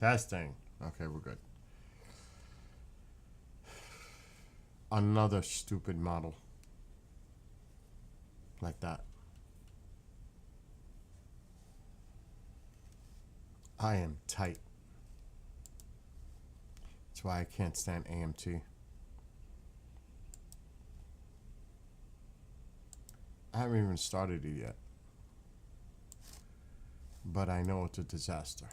Testing. Okay, we're good. Another stupid model. Like that. I am tight. That's why I can't stand AMT. I haven't even started it yet. But I know it's a disaster.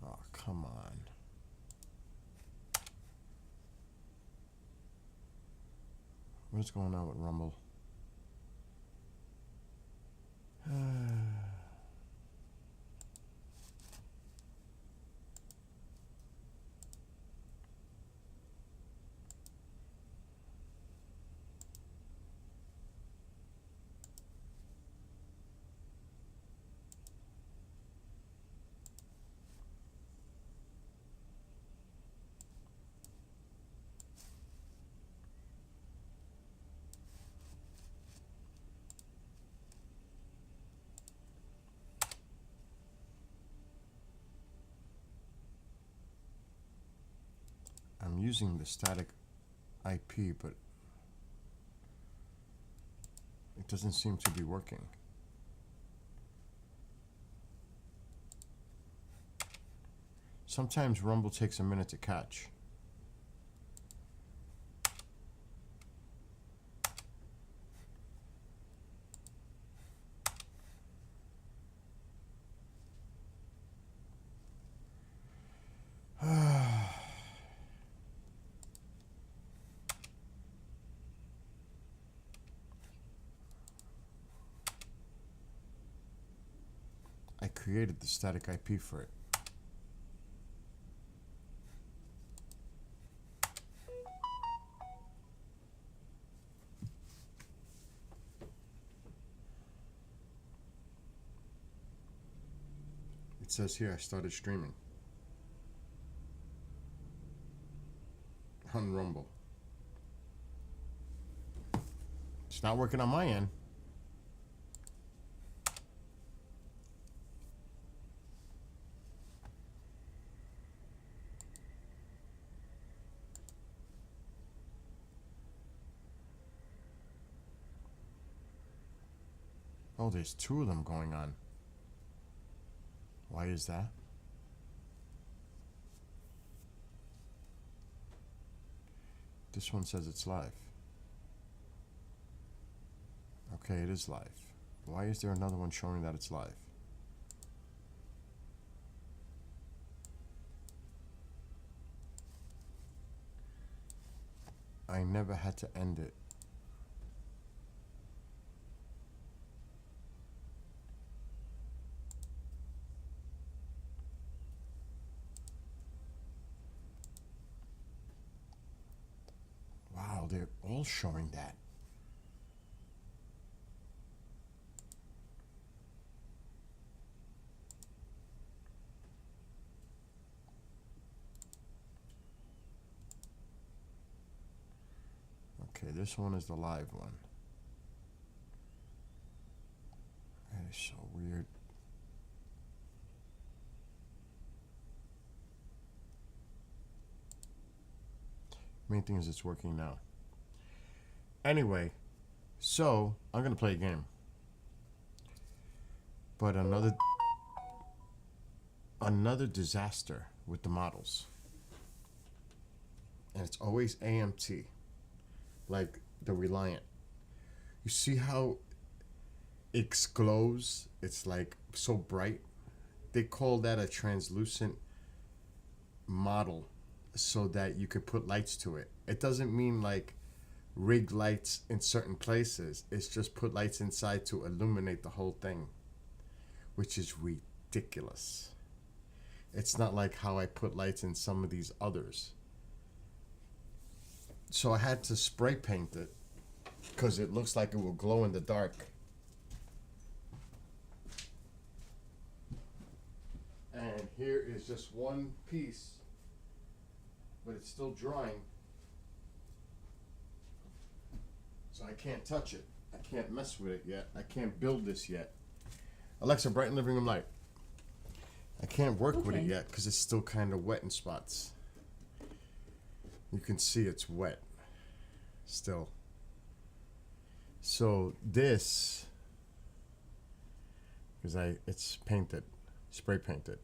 Oh, come on. What's going on with Rumble? I'm using the static IP, but it doesn't seem to be working. Sometimes Rumble takes a minute to catch. I created the static IP for it. It says here I started streaming on Rumble. It's not working on my end. Oh, there's two of them going on. Why is that? This one says it's live. Okay, it is live. Why is there another one showing that it's live? I never had to end it. Wow, they're all showing that. Okay, this one is the live one. That is so weird. Main thing is it's working now. Anyway, so I'm gonna play a game. But another disaster with the models. And it's always AMT. Like the Reliant. You see how it glows? It's like so bright. They call that a translucent model so that you could put lights to it. It doesn't mean like rig lights in certain places. It's just put lights inside to illuminate the whole thing, which is ridiculous. It's not like how I put lights in some of these others. So I had to spray paint it because it looks like it will glow in the dark. here is just one piece, but it's still drying. So I can't touch it. I can't mess with it yet. I can't build this yet. Alexa, brighten living room light. I can't work with it Okay. yet because it's still kind of wet in spots. You can see it's wet still. So this, because it's painted, spray painted.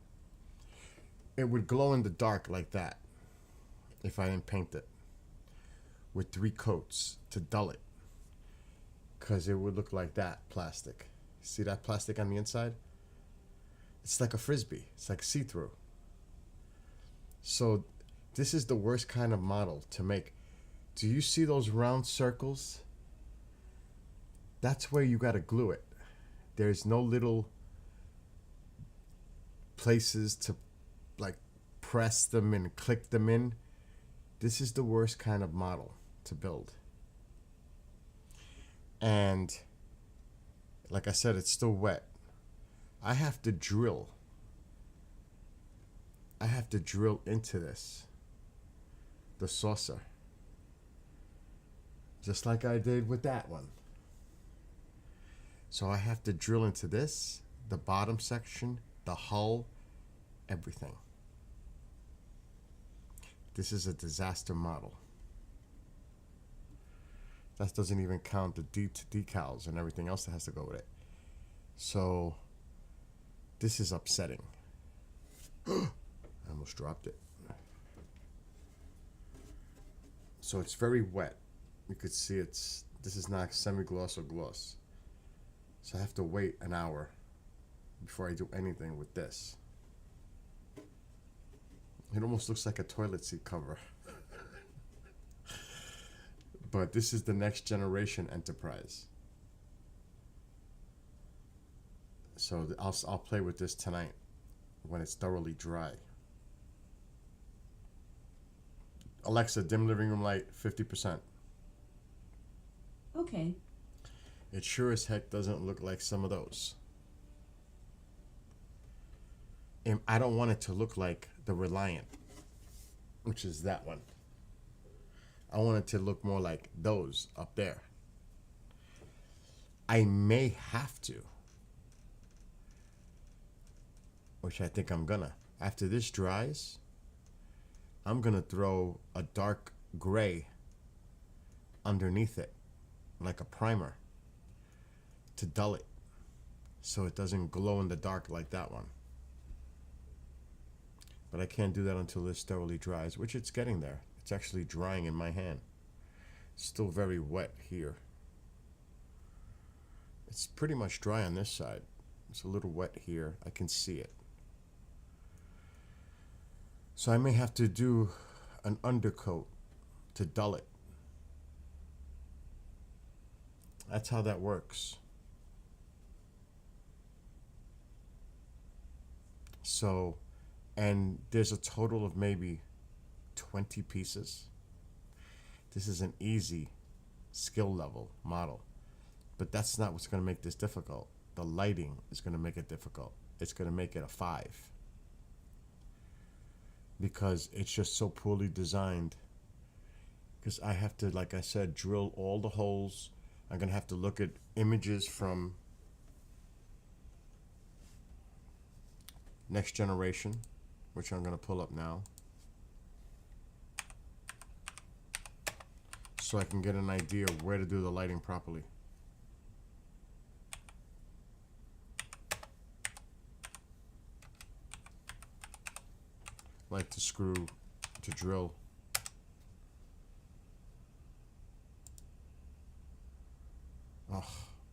It would glow in the dark like that if I didn't paint it with 3 coats to dull it, because it would look like that plastic. See that plastic on the inside? It's like a frisbee. It's like see-through. So this is the worst kind of model to make. Do you see those round circles? That's where you got to glue it. There's no little places to like press them and click them in. This is the worst kind of model to build. And like I said, it's still wet. I have to drill. I have to drill into this, the saucer, just like I did with that one. So I have to drill into this, the bottom section, the hull, everything. This is a disaster model. That doesn't even count the decals and everything else that has to go with it. So this is upsetting. I almost dropped it. So it's very wet. You could see this is not semi-gloss or gloss. So I have to wait an hour before I do anything with this. It almost looks like a toilet seat cover. But this is the next generation Enterprise. So I'll play with this tonight when it's thoroughly dry. Alexa, dim living room light 50%. Okay. It sure as heck doesn't look like some of those. And I don't want it to look like the Reliant, which is that one. I want it to look more like those up there. I may have to, which I think I'm gonna. After this dries, I'm gonna throw a dark gray underneath it, like a primer, to dull it so it doesn't glow in the dark like that one. But I can't do that until this thoroughly dries, which it's getting there. It's actually drying in my hand. It's still very wet here. It's pretty much dry on this side. It's a little wet here. I can see it. So I may have to do an undercoat to dull it. That's how that works. So, and there's a total of maybe 20 pieces. This is an easy skill level model, but that's not what's going to make this difficult. The lighting is going to make it difficult. It's going to make it a 5 because it's just so poorly designed. Because I have to, like I said, drill all the holes. I'm going to have to look at images from Next Generation, which I'm going to pull up now, so I can get an idea of where to do the lighting properly. Like to screw, to drill.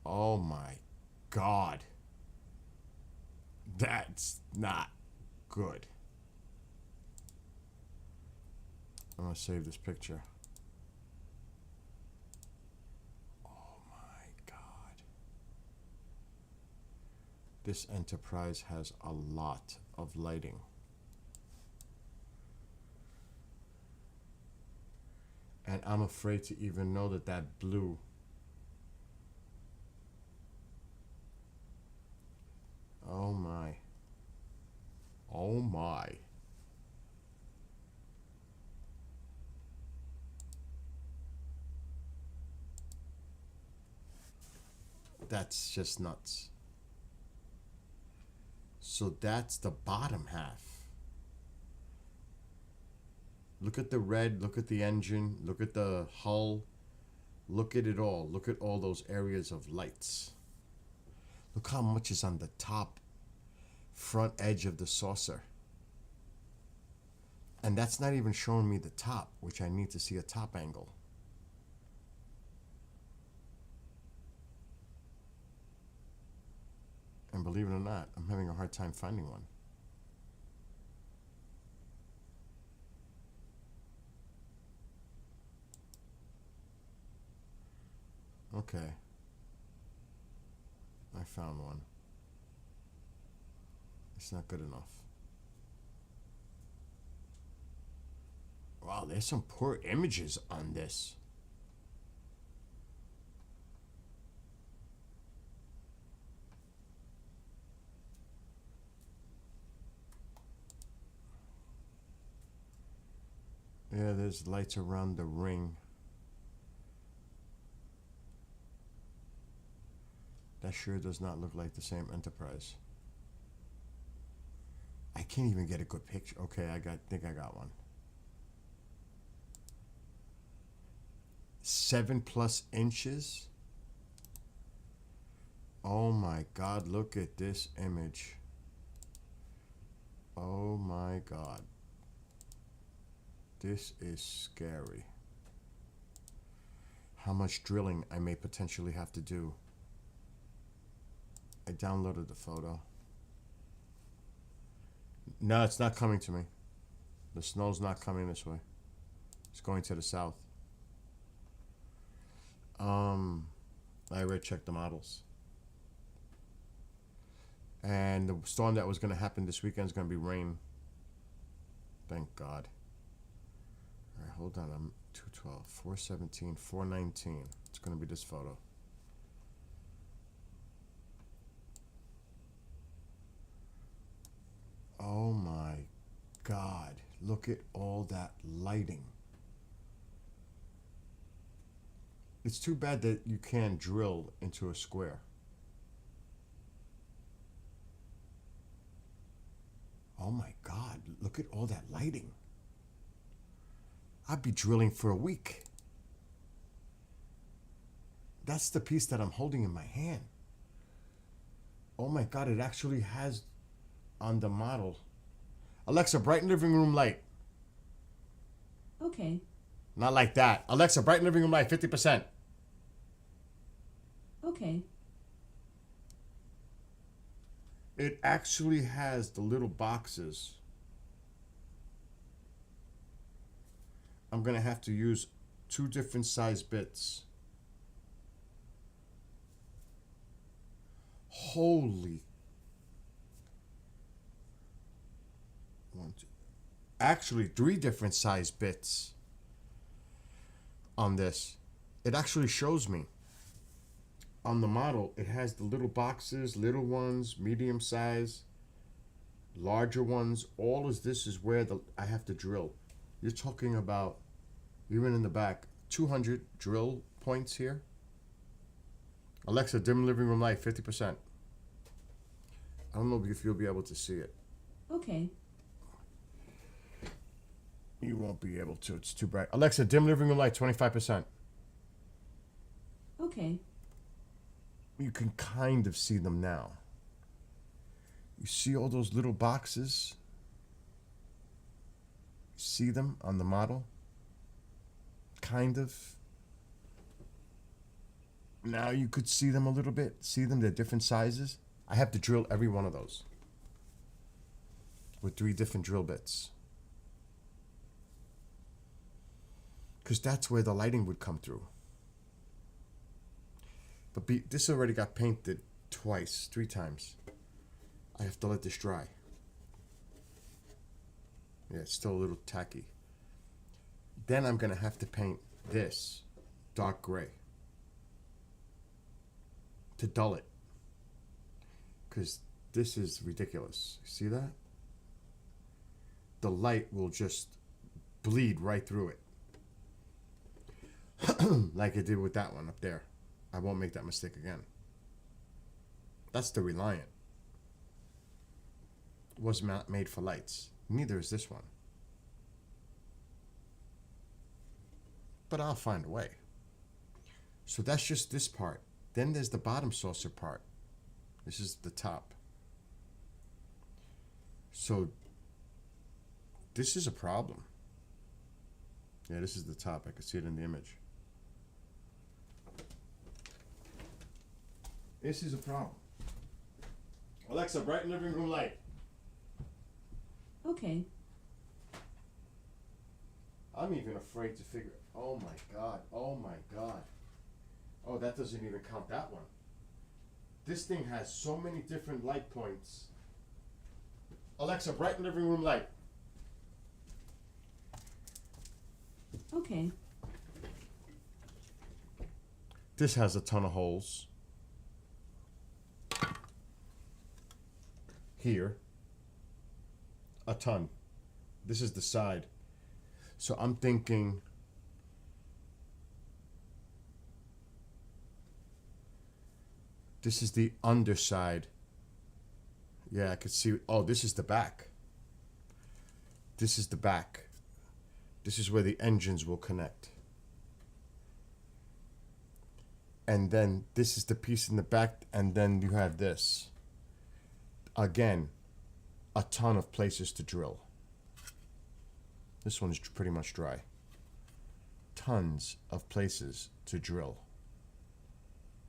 Oh my God. That's not good. I'm gonna save this picture. Oh my God. This Enterprise has a lot of lighting. And I'm afraid to even know that that blue oh Oh my. That's just nuts. So that's the bottom half. Look at the red, look at the engine, look at the hull, look at it all. Look at all those areas of lights. Look how much is on the top front edge of the saucer. And that's not even showing me the top, which I need to see a top angle. And believe it or not, I'm having a hard time finding one. Okay. I found one. It's not good enough. Wow, there's some poor images on this. Yeah, there's lights around the ring. That sure does not look like the same Enterprise. I can't even get a good picture. Okay, think I got one. 7+ inches. Oh my God, look at this image. Oh my God. This is scary. How much drilling I may potentially have to do. I downloaded the photo. No, it's not coming to me. The snow's not coming this way. It's going to the south. I already checked the models. And the storm that was going to happen this weekend is going to be rain. Thank God. All right, hold on. I'm 212, 417, 419. It's going to be this photo. Oh my God. Look at all that lighting. It's too bad that you can't drill into a square. Oh my God, look at all that lighting. I'd be drilling for a week. That's the piece that I'm holding in my hand. Oh my God, it actually has on the model. Alexa, brighten living room light. Okay. Not like that. Alexa, brighten living room light 50%. Okay. It actually has the little boxes. I'm going to have to use 2 different size bits. Holy. One, two. Actually, 3 different size bits on this. It actually shows me. On the model, it has the little boxes, little ones, medium size, larger ones. All of this is where I have to drill. You're talking about, even in the back, 200 drill points here. Alexa, dim living room light 50%. I don't know if you'll be able to see it. Okay. You won't be able to. It's too bright. Alexa, dim living room light 25%. Okay. You can kind of see them now. You see all those little boxes? See them on the model? Kind of. Now you could see them a little bit. See them? They're different sizes. I have to drill every one of those with 3 different drill bits. Because that's where the lighting would come through. But this already got painted twice, 3 times. I have to let this dry. Yeah, it's still a little tacky. Then I'm going to have to paint this dark gray to dull it. Because this is ridiculous. See that? the light will just bleed right through it. Like it did with that one up there. I won't make that mistake again. That's the Reliant. It was not made for lights. Neither is this one. But I'll find a way. So that's just this part. Then there's the bottom saucer part. This is the top. So this is a problem. Yeah, this is the top. I can see it in the image. This is a problem. Alexa, brighten living room light. Okay. I'm even afraid to figure. Oh my God. Oh my God. Oh, that doesn't even count that one. This thing has so many different light points. Alexa, brighten living room light. Okay. This has a ton of holes. Here. A ton. This is the side. So I'm thinking this is the underside. Yeah, I could see. Oh, this is the back. This is the back. This is where the engines will connect. And then this is the piece in the back, and then you have this. Again, a ton of places to drill. This one's pretty much dry. Tons of places to drill.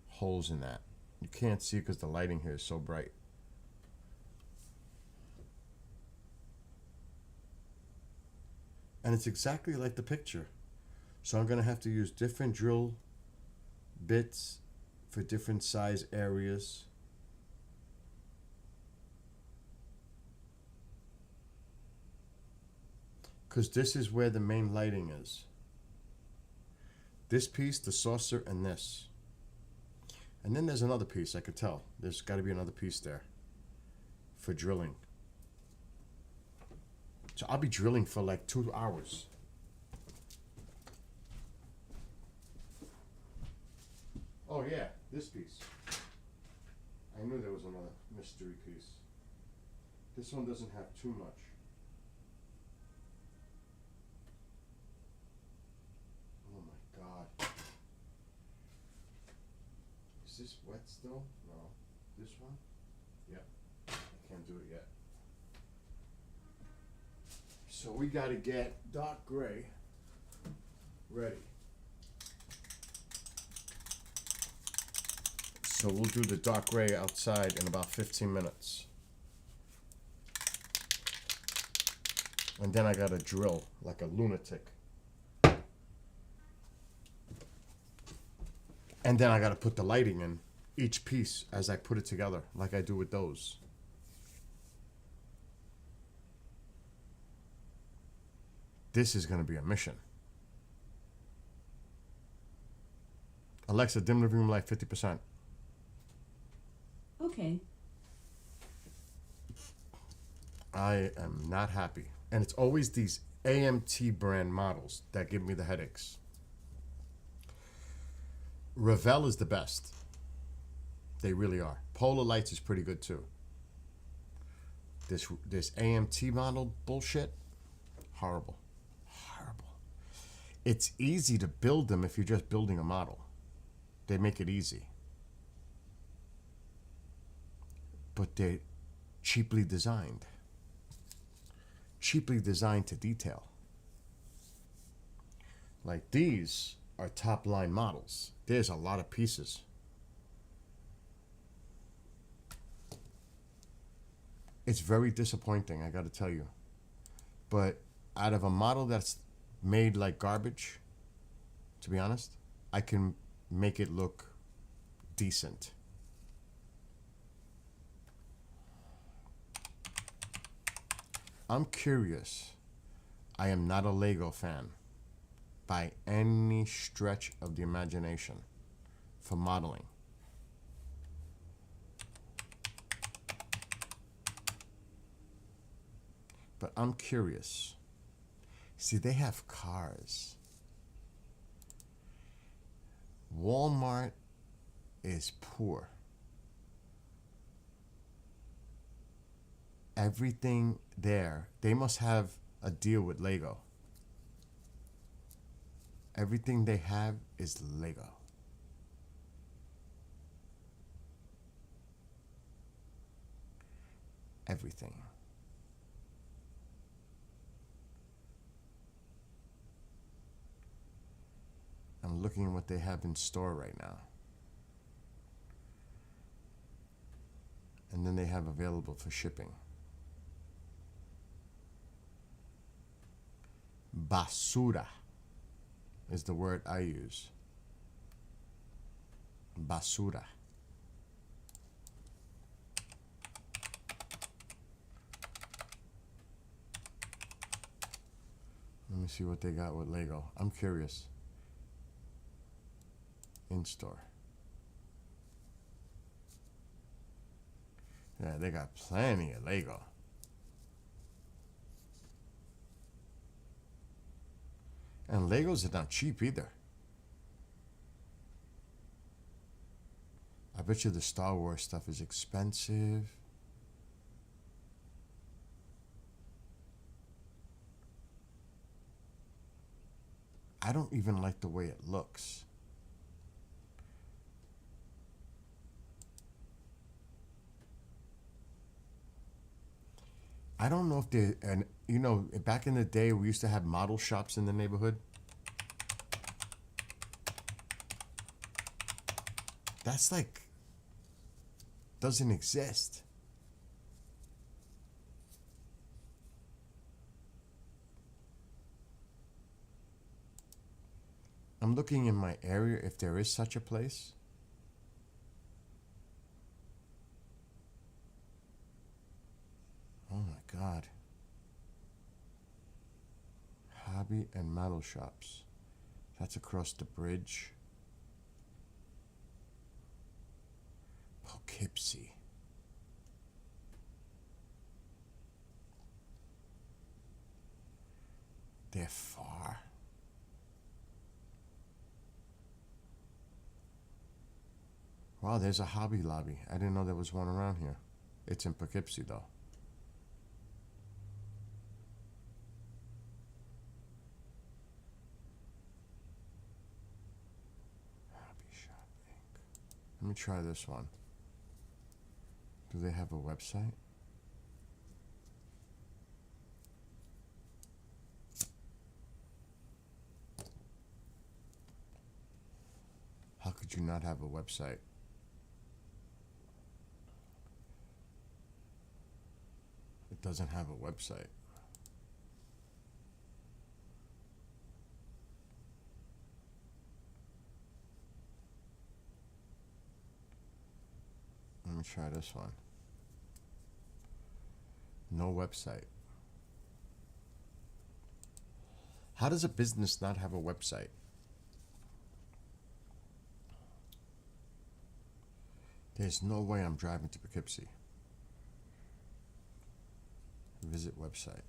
Holes in that. You can't see because the lighting here is so bright. And it's exactly like the picture. So I'm going to have to use different drill bits for different size areas. Because this is where the main lighting is. This piece, the saucer, and this. And then there's another piece, I could tell. There's got to be another piece there for drilling. So I'll be drilling for like 2 hours. Oh yeah, this piece. I knew there was another mystery piece. This one doesn't have too much. Oh my God. Is this wet still? No. This one? Yep. I can't do it yet. So we gotta get dark gray ready. So we'll do the dark gray outside in about 15 minutes. And then I gotta drill like a lunatic. And then I gotta put the lighting in each piece as I put it together, like I do with those. This is gonna be a mission. Alexa, dim living room light 50%. Okay. I am not happy. And it's always these AMT brand models that give me the headaches. Revell is the best. They really are. Polar Lights is pretty good too. This AMT model bullshit, horrible. Horrible. It's easy to build them if you're just building a model. They make it easy. But they're cheaply designed. Cheaply designed to detail. Like these are top line models. There's a lot of pieces. It's very disappointing, I gotta tell you. But out of a model that's made like garbage, to be honest, I can make it look decent. I'm curious. I am not a Lego fan by any stretch of the imagination for modeling. But I'm curious. See, they have cars. Walmart is poor. Everything there, they must have a deal with Lego. Everything they have is Lego. Everything. I'm looking at what they have in store right now. And then they have available for shipping. Basura is the word I use. Basura. Let me see what they got with Lego. I'm curious. In store. Yeah, they got plenty of Lego. And Legos are not cheap either. I bet you the Star Wars stuff is expensive. I don't even like the way it looks. I don't know if they, and you know, back in the day, we used to have model shops in the neighborhood. That's like, doesn't exist. I'm looking in my area if there is such a place. Oh my God. Hobby and model shops. That's across the bridge. Poughkeepsie. They're far. Wow, there's a Hobby Lobby. I didn't know there was one around here. It's in Poughkeepsie though. Hobby Shop Inc. Let me try this one. Do they have a website? How could you not have a website? It doesn't have a website. Let me try this one. No website. How does a business not have a website? There's no way I'm driving to Poughkeepsie. Visit website.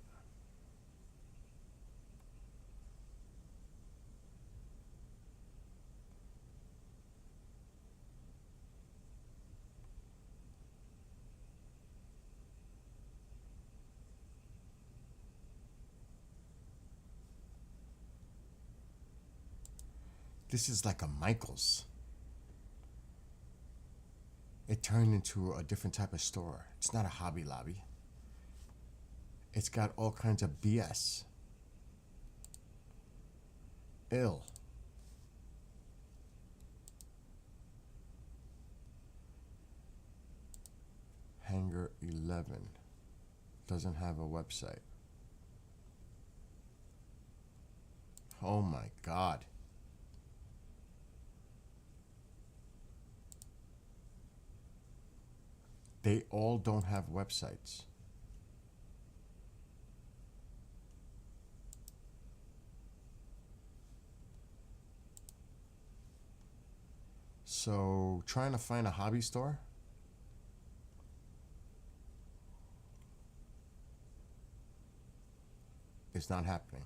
This is like a Michael's. It turned into a different type of store. It's not a Hobby Lobby. It's got all kinds of BS. Ill. Hangar 11. Doesn't have a website. Oh my God. They all don't have websites. So, trying to find a hobby store? It's not happening.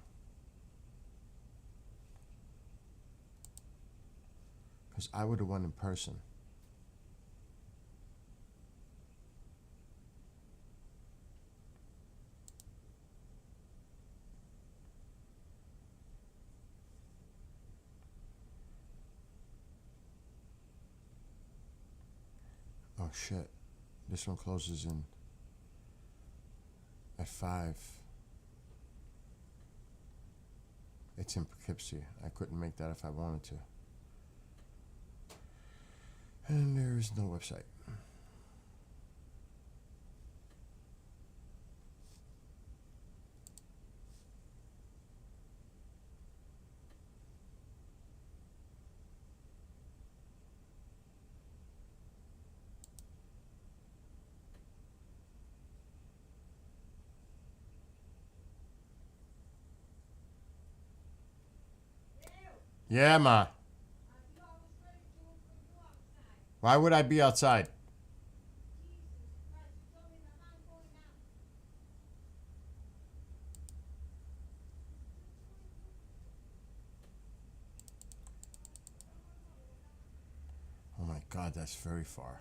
Because I would have won in person. Oh shit. This one closes in at 5. It's in Poughkeepsie. I couldn't make that if I wanted to. And there is no website. Yeah, Ma. Why would I be outside? Oh my God, that's very far.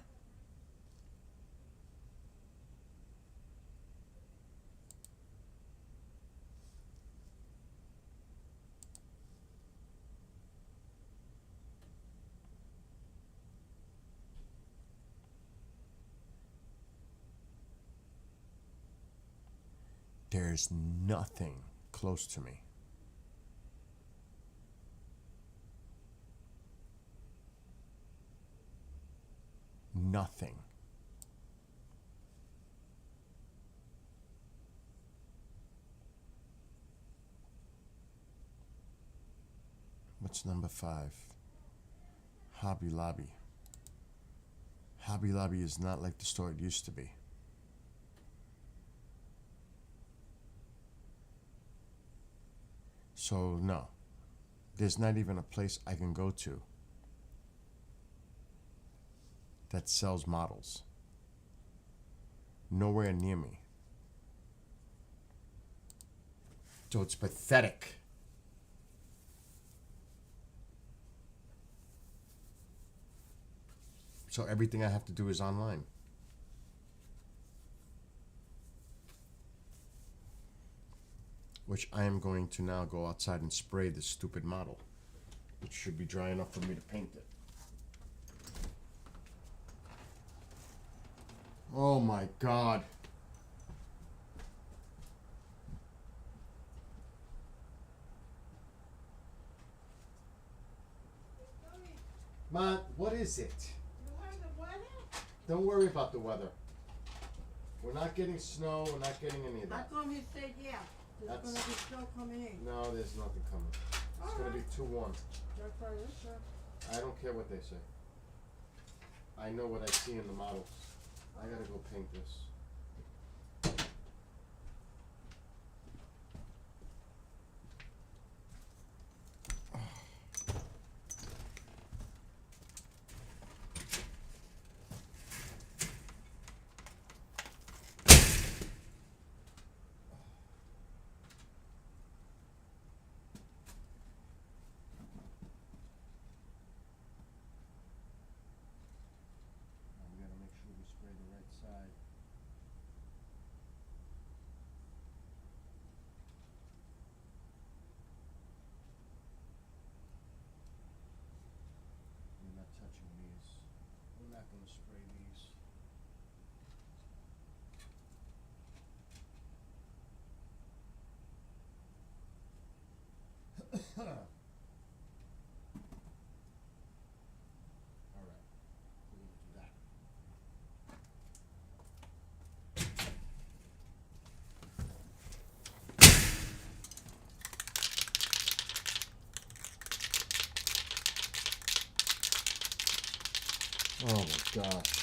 There's nothing close to me. Nothing. What's number 5? Hobby Lobby. Hobby Lobby is not like the store it used to be. So no, there's not even a place I can go to that sells models. Nowhere near me. So it's pathetic. So everything I have to do is online. Which I am going to now go outside and spray this stupid model. It should be dry enough for me to paint it. Oh my God. Ma, what is it? You want the weather? Don't worry about the weather. We're not getting snow. We're not getting any of How that. come he said yeah? There's That's- gonna be snow coming in. No, there's nothing coming. It's gonna be too warm. That's why you said. I don't care what they say. I know what I see in the models. I gotta go paint this. We gotta make sure we spray the right side. We're not touching these. We're not gonna spray these. Alright, we're gonna do that. Oh my gosh.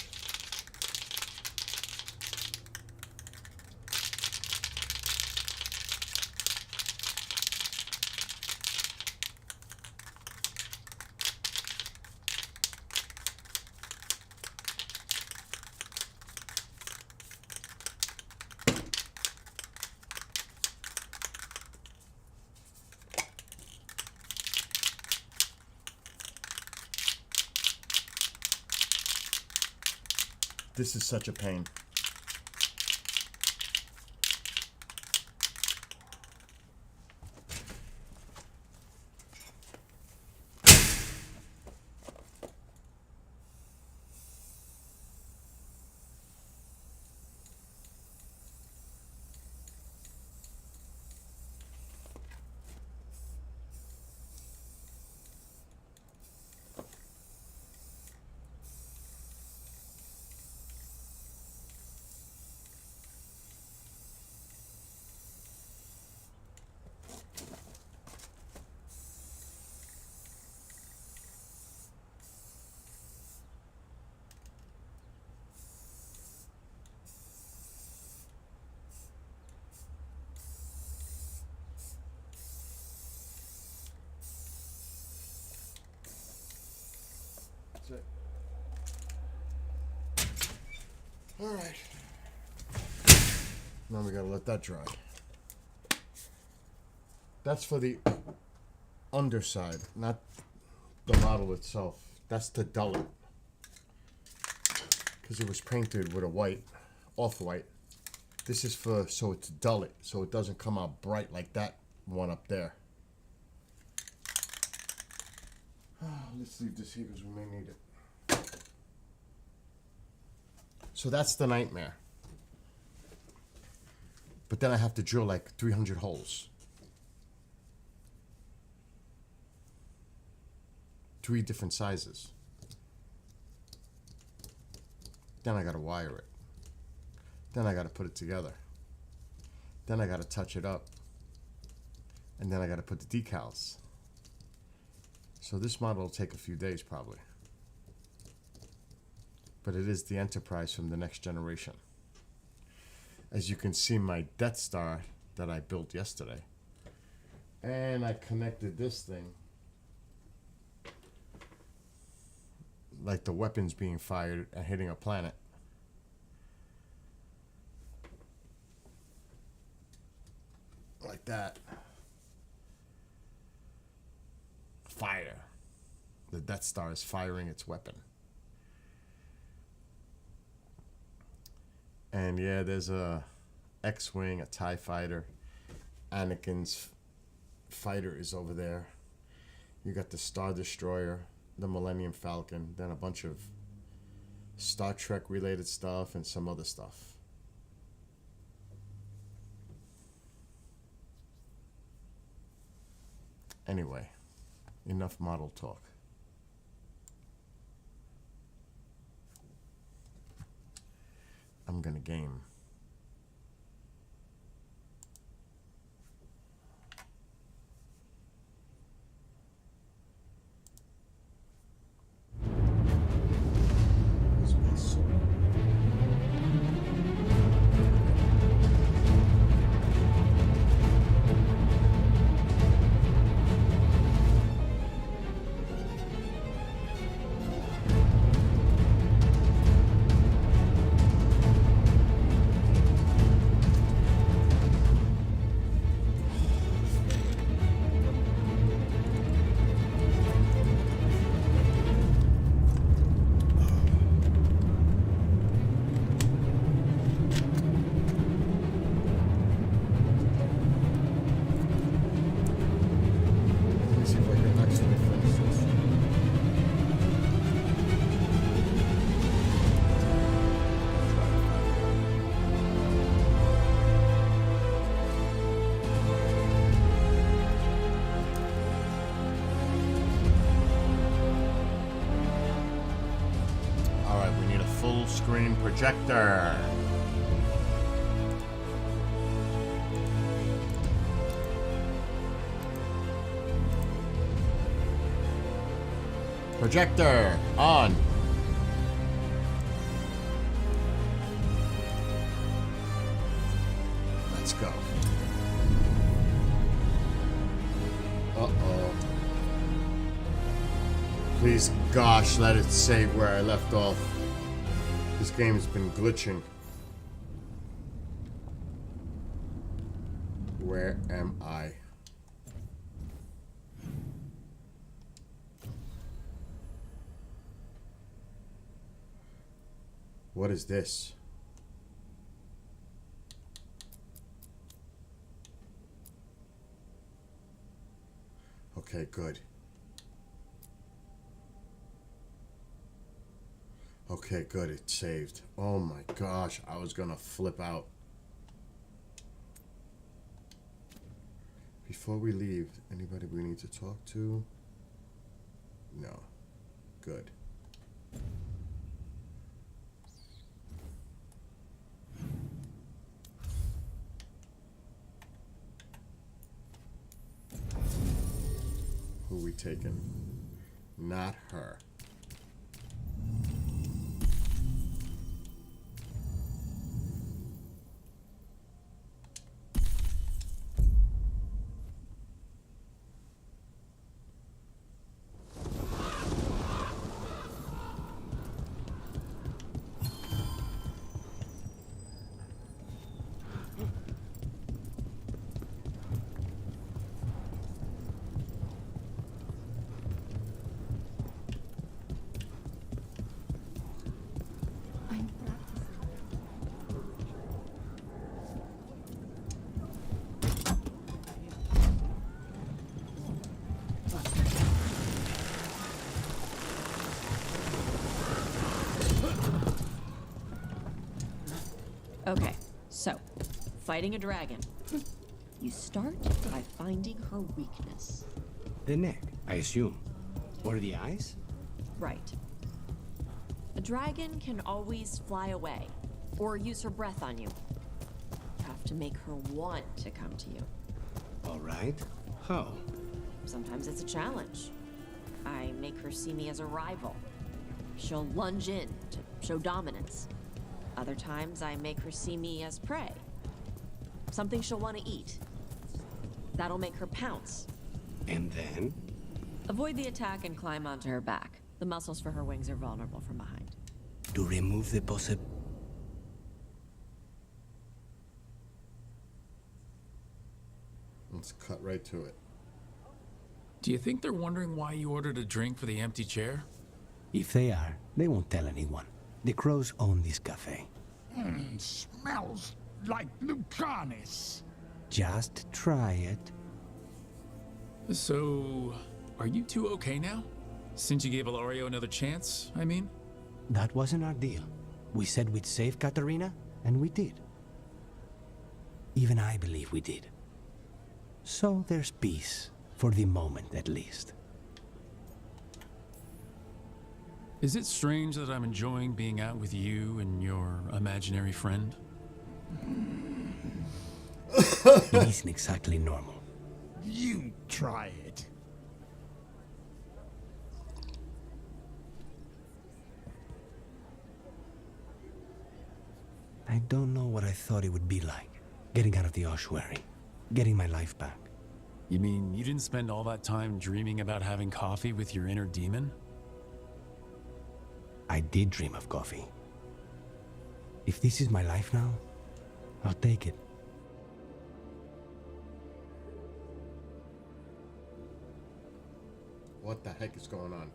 This is such a pain. That's it. All right. Now we gotta let that dry. That's for the underside, not the model itself. That's to dull it. Because it was painted with a white, off-white. This is for, so it's dull it, so it doesn't come out bright like that one up there. Let's leave this here because we may need it. So that's the nightmare. But then I have to drill like 300 holes. 3 different sizes. Then I gotta wire it. Then I gotta put it together. Then I gotta touch it up. And then I gotta put the decals. So this model will take a few days probably. But it is the Enterprise from the next generation. As you can see, my Death Star that I built yesterday. And I connected this thing. Like the weapons being fired and hitting a planet. Like that. Fire. The Death Star is firing its weapon. And yeah, there's a X-Wing, a TIE fighter. Anakin's fighter is over there. You got the Star Destroyer, the Millennium Falcon, then a bunch of Star Trek related stuff and some other stuff. Anyway, enough model talk. I'm gonna game. Screen projector. Projector on. Let's go. Uh-oh. Please, gosh, let it say where I left off. This game's been glitching. Where am I? What is this? Okay, good. Okay, good. It's saved. Oh my gosh, I was gonna flip out. Before we leave, anybody we need to talk to? No. Good. Who we taking? Not her. I'm practicing. Okay, so, fighting a dragon. You start by finding her weakness. The neck, I assume. Or the eyes? Right. A dragon can always fly away, or use her breath on you. You have to make her want to come to you. All right. How? Sometimes it's a challenge. I make her see me as a rival. She'll lunge in to show dominance. Other times I make her see me as prey. Something she'll want to eat. That'll make her pounce. And then? Avoid the attack and climb onto her back. The muscles for her wings are vulnerable from behind. To remove the Let's cut right to it. Do you think they're wondering why you ordered a drink for the empty chair? If they are, they won't tell anyone. The crows own this cafe. Smells like Lucanis. Just try it. So, are you two okay now? Since you gave Ilario another chance, I mean? That wasn't our deal. We said we'd save Katarina, and we did. Even I believe we did. So there's peace, for the moment at least. Is it strange that I'm enjoying being out with you and your imaginary friend? It isn't exactly normal. You try it. I don't know what I thought it would be like, getting out of the ossuary, getting my life back. You mean you didn't spend all that time dreaming about having coffee with your inner demon? I did dream of coffee. If this is my life now, I'll take it. What the heck is going on?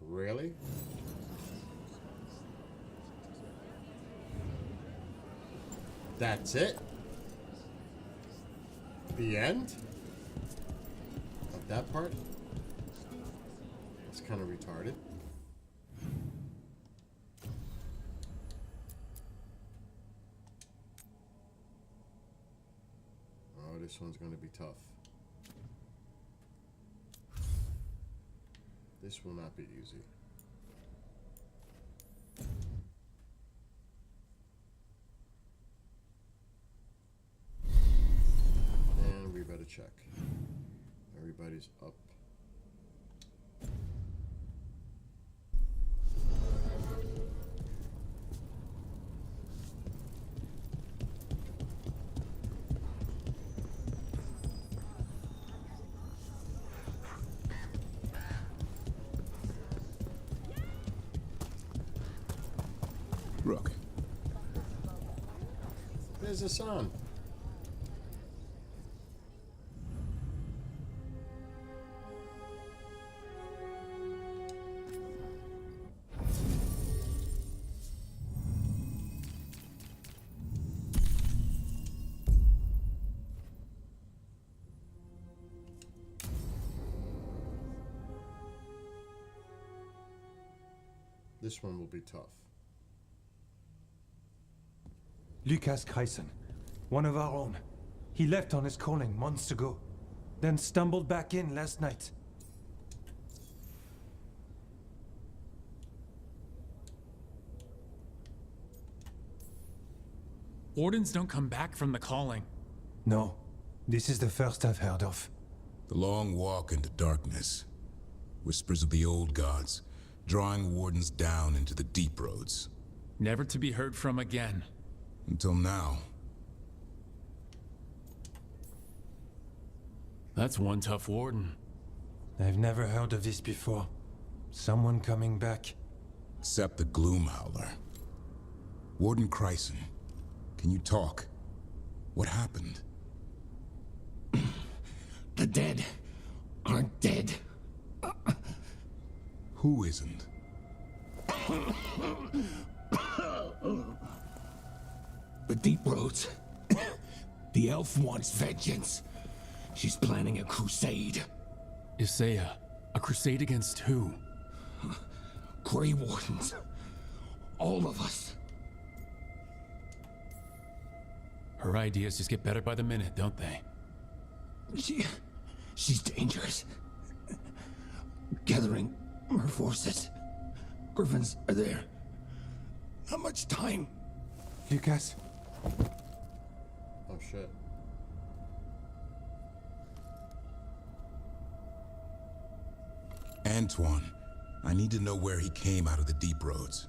Really? That's it? The end? Of that part? It's kind of retarded. Oh, this one's going to be tough. This will not be easy. And we better check. Everybody's up. Rook. There's the sun. This one will be tough. Lucas Kreisen, one of our own. He left on his calling months ago, then stumbled back in last night. Wardens don't come back from the calling. No, this is the first I've heard of. The long walk into darkness. Whispers of the old gods, drawing wardens down into the deep roads. Never to be heard from again. Until now. That's one tough warden. I've never heard of this before. Someone coming back. Except the Gloom Howler. Warden Kreisen, can you talk? What happened? The dead aren't dead. Who isn't? The Deep Roads. The elf wants vengeance. She's planning a crusade. Isaiah, a crusade against who? Grey Wardens. All of us. Her ideas just get better by the minute, don't they? She's dangerous. Gathering her forces. Griffins are there. Not much time. Lucas, Oh shit. Antoine, I need to know where he came out of the deep roads.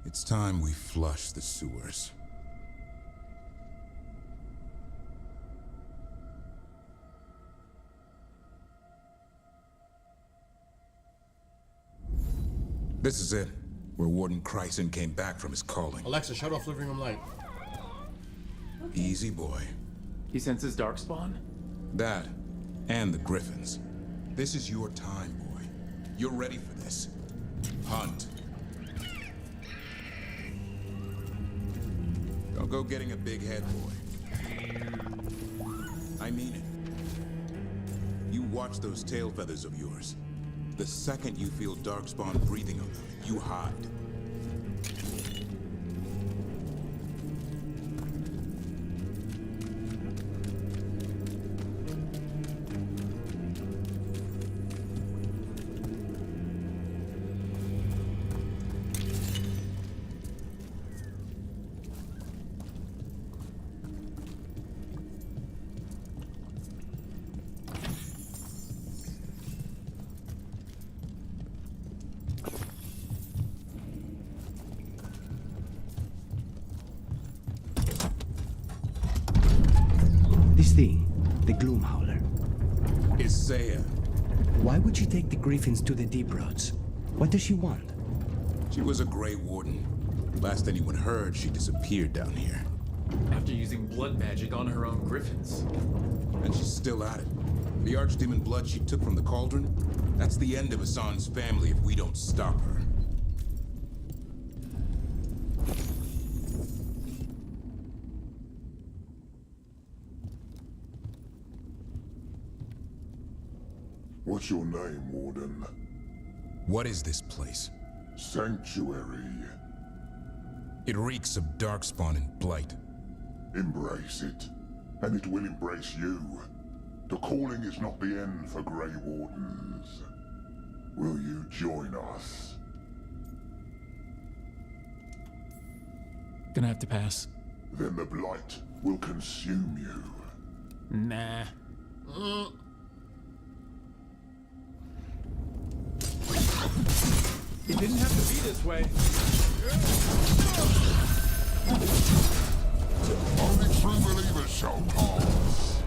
It's time we flush the sewers. This is it, where Warden Kreisen came back from his calling. Alexa, shut off living room light. Easy boy. He senses Darkspawn? That, and the Griffins. This is your time, boy. You're ready for this. Hunt. Don't go getting a big head, boy. I mean it. You watch those tail feathers of yours. The second you feel Darkspawn breathing on them, you hide. This thing, the Gloom Howler. Isaiah. Why would she take the Griffins to the Deep Roads? What does she want? She was a Grey Warden. Last anyone heard, she disappeared down here. After using blood magic on her own Griffins. And she's still at it. The Archdemon blood she took from the cauldron? That's the end of Hassan's family if we don't stop her. What's your name, Warden? What is this place? Sanctuary. It reeks of Darkspawn and Blight. Embrace it, and it will embrace you. The calling is not the end for Grey Wardens. Will you join us? Gonna have to pass. Then the Blight will consume you. Nah. It didn't have to be this way. Only true believers shall pass.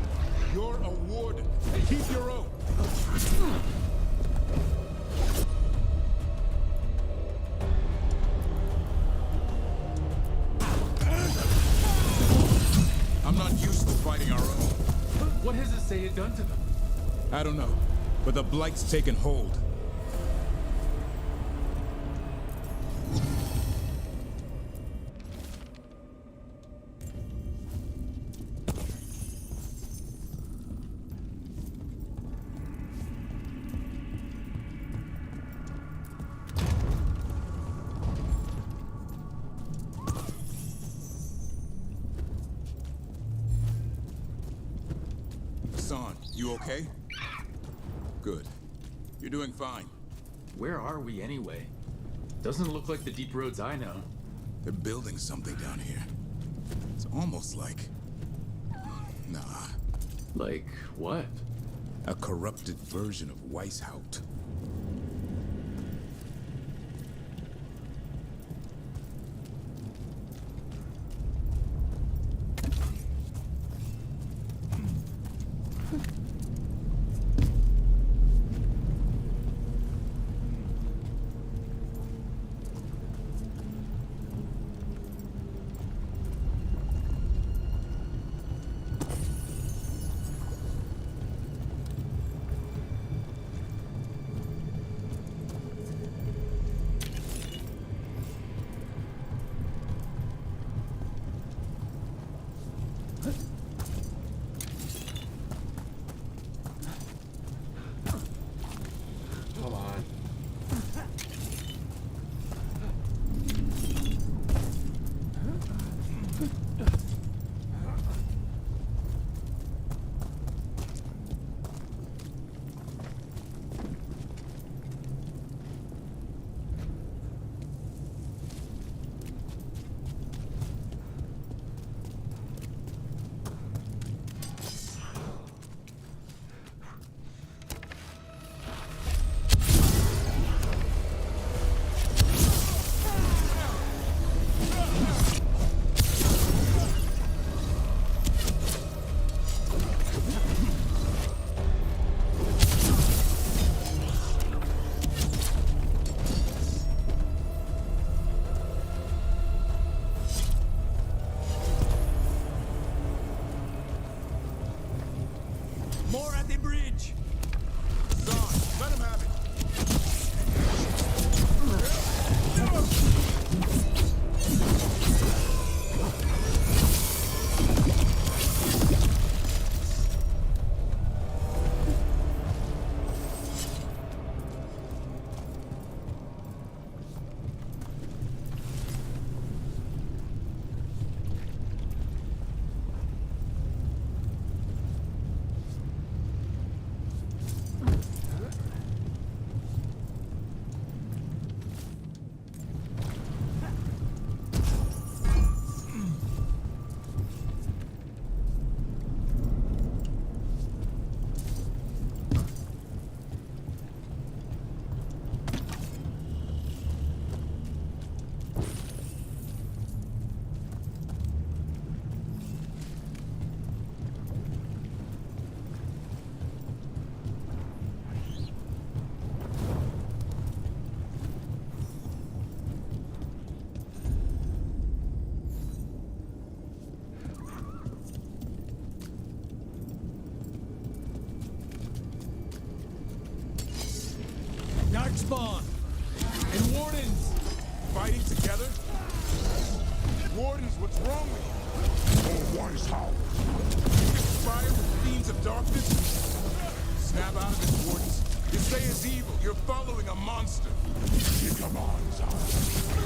You're a warden. Keep your oath. I'm not used to fighting our own. What has Isaiah done to them? I don't know, but the Blight's taken hold. Hassan, you okay? Good. You're doing fine. Where are we anyway? Doesn't look like the deep roads I know. They're building something down here. It's almost like... Nah. Like, what? A corrupted version of Weishaupt. Come on. More at the bridge! Hassan, let him have it! Darkspawn! And Wardens! Fighting together? Wardens, what's wrong with you? Oh, Weishaupt! Conspire with fiends of darkness? Snap out of it, Wardens. You say is evil. You're following a monster. He commands us.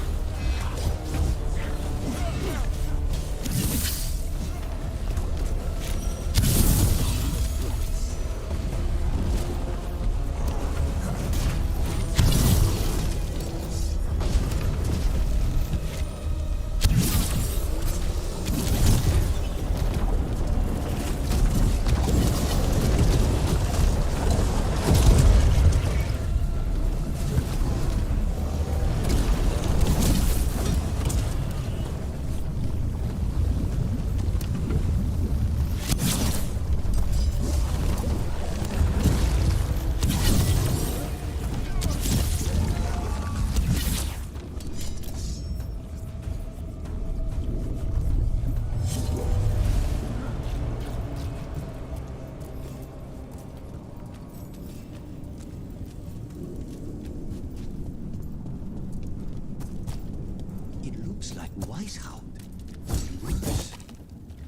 Like Weishaupt.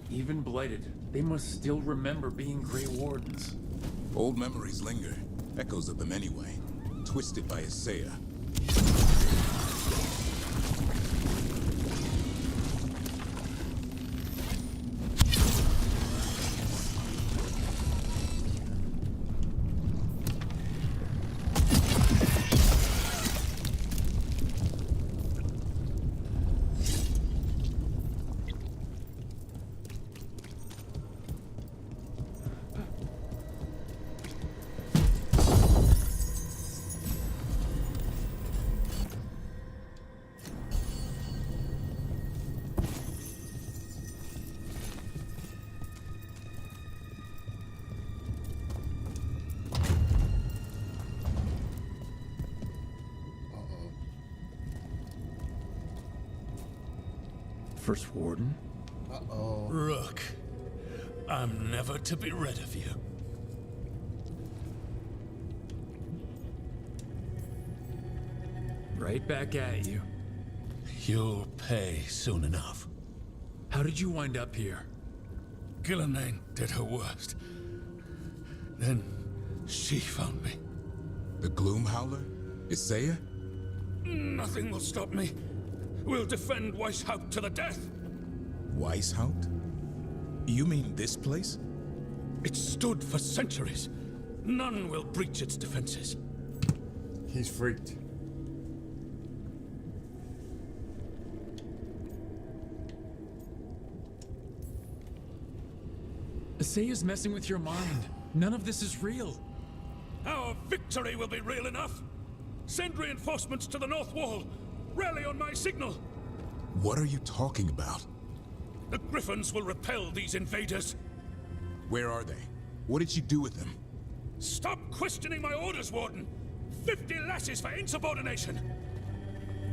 Even blighted, they must still remember being Grey Wardens. Old memories linger. Echoes of them anyway. Twisted by Isaiah. First Warden? Uh-oh. Rook, I'm never to be rid of you. Right back at you. You'll pay soon enough. How did you wind up here? Gillenane did her worst. Then she found me. The Gloom Howler? Isaiah? Nothing will stop me. We'll defend Weishaupt to the death. Weishaupt? You mean this place? It stood for centuries. None will breach its defenses. He's freaked. Isaiah's messing with your mind. None of this is real. Our victory will be real enough. Send reinforcements to the North Wall. Rally on my signal. What are you talking about? The Griffins will repel these invaders. Where are they? What did you do with them? Stop questioning my orders, Warden. 50 lashes for insubordination.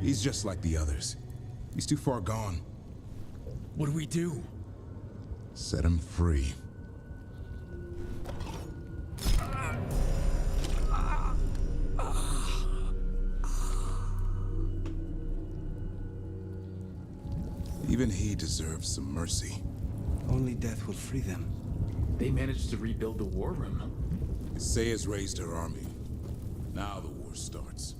He's just like the others. He's too far gone. What do we do? Set him free. Even he deserves some mercy. Only death will free them. They managed to rebuild the war room. Isaiah's raised her army. Now the war starts.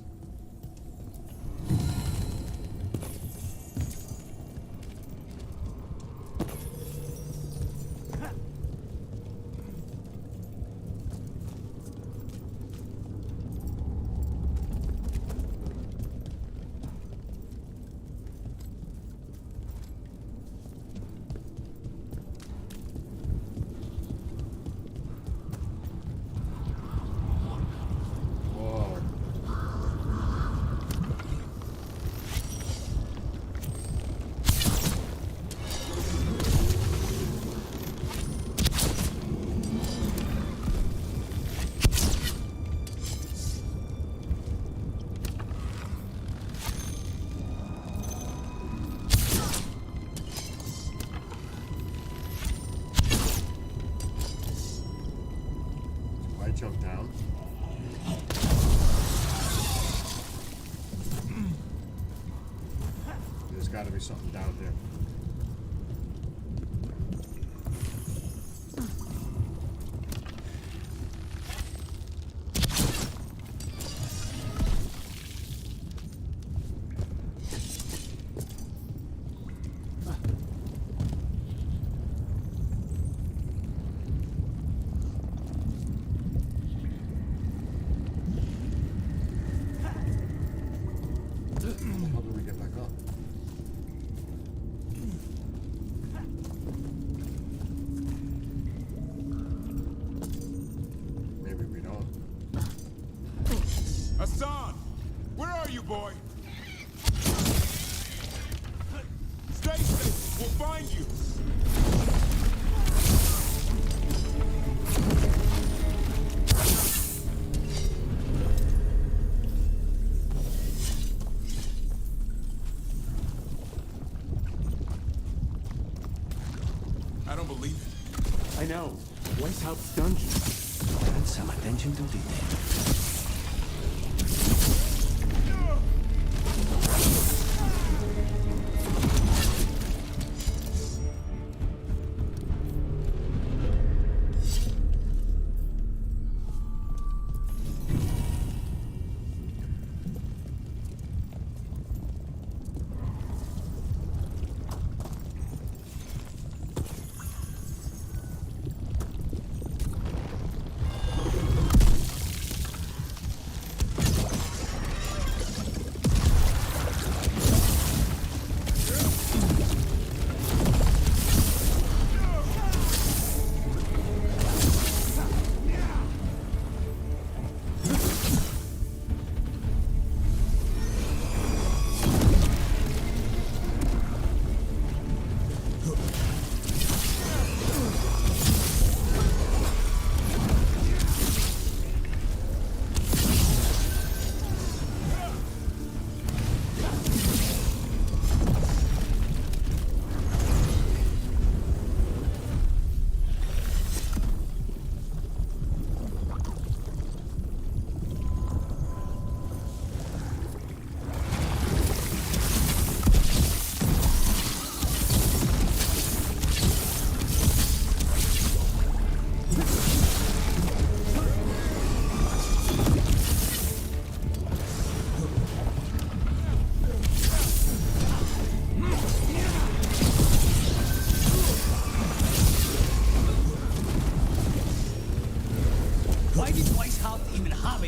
Whoa. I jump down. There's got to be something down there. How do we get back up? Maybe we don't. Hassan! Where are you, boy? Stay safe! We'll find you! I don't believe it. I know. Weishaupt's dungeon. And some attention to detail.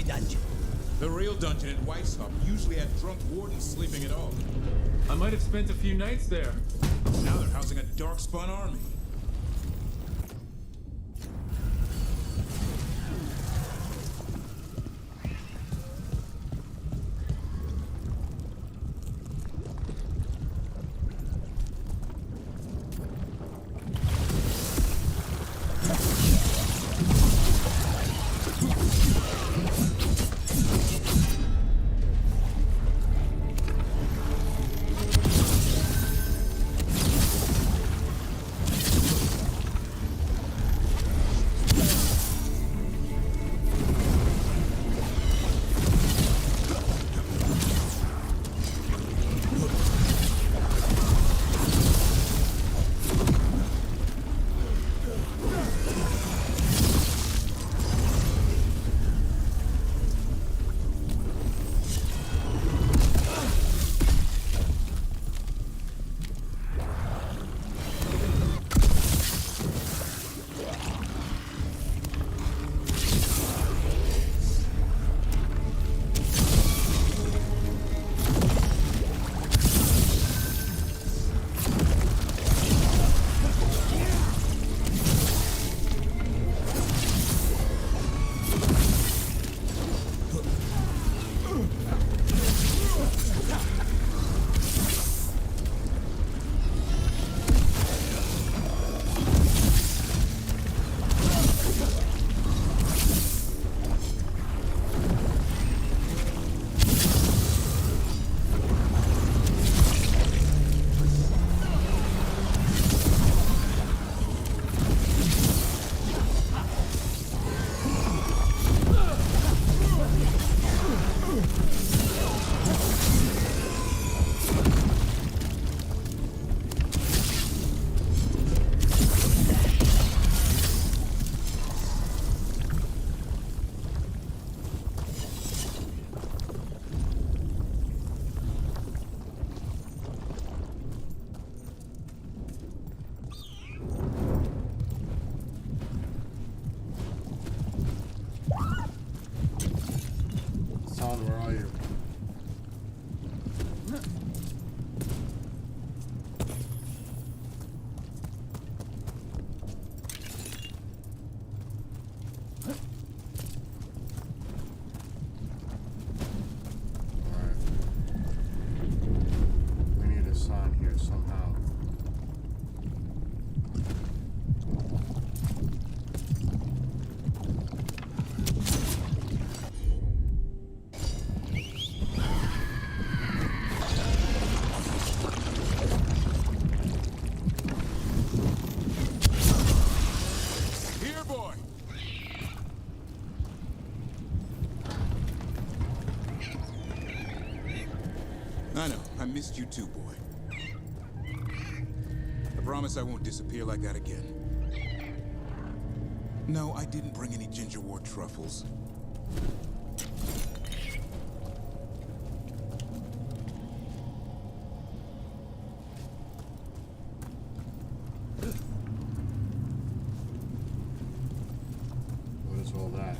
faraway dungeon. The real dungeon at Weishaupt usually had drunk wardens sleeping at all. I might have spent a few nights there. Now they're housing a darkspawn army. Son, where are you? Alright. We need a sign here somehow. Here, boy! I know, I missed you too, boy. I promise I won't disappear like that again. No, I didn't bring any ginger wort truffles. What is all that?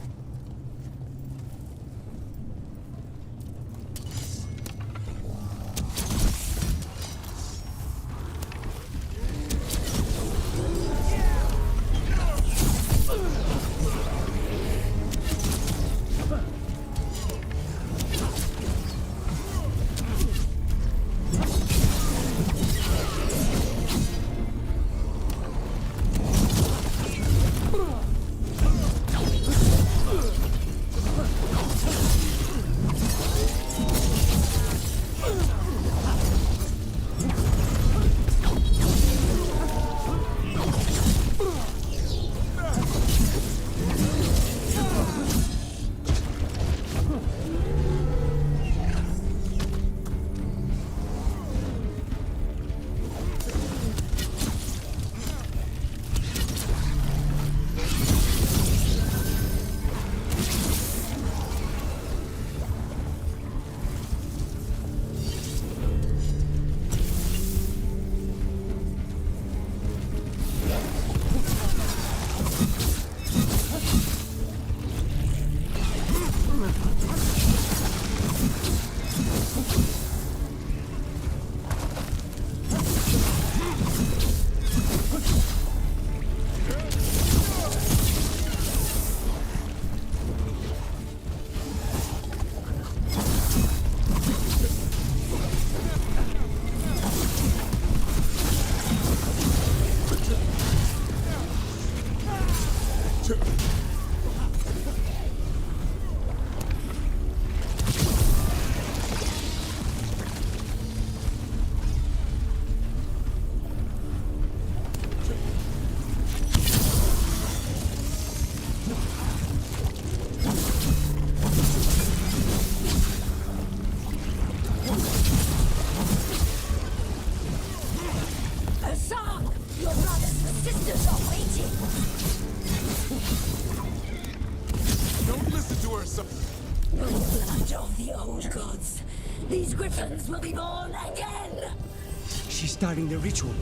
Your brothers and sisters are waiting. Don't listen to her, son. Blood of the old gods. These griffins will be born again. She's starting the ritual.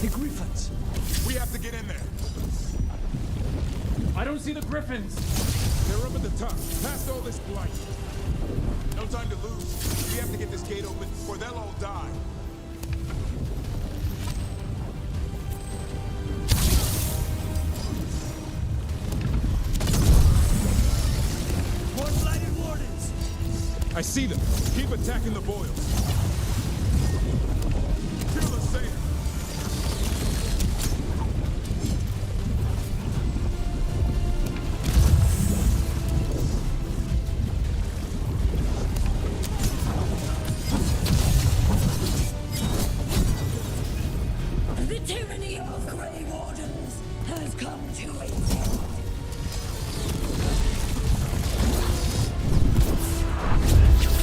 The Griffins. We have to get in there. I don't see the griffins. They're up at the top, past all this blight. No time to lose. We have to get this gate open, or they'll all die. More blighted wardens. I see them. Keep attacking the boils. Kill the sailor. The tyranny of Grey Wardens has come to its end.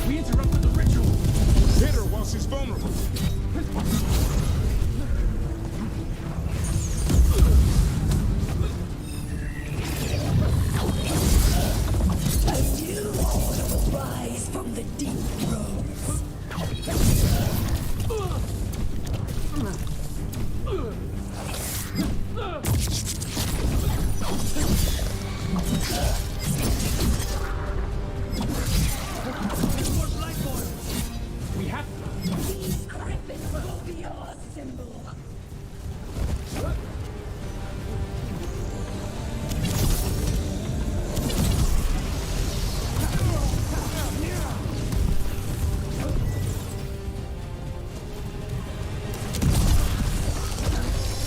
We interrupted the ritual. Hit her while she's vulnerable. A new order will rise from the deep roads. We have These griffins will be our symbol.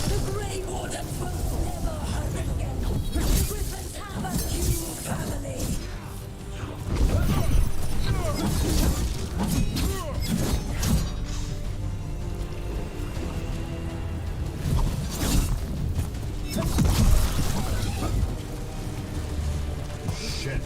The Grey Wardens will never hurt again. The griffins have a new family. Shit.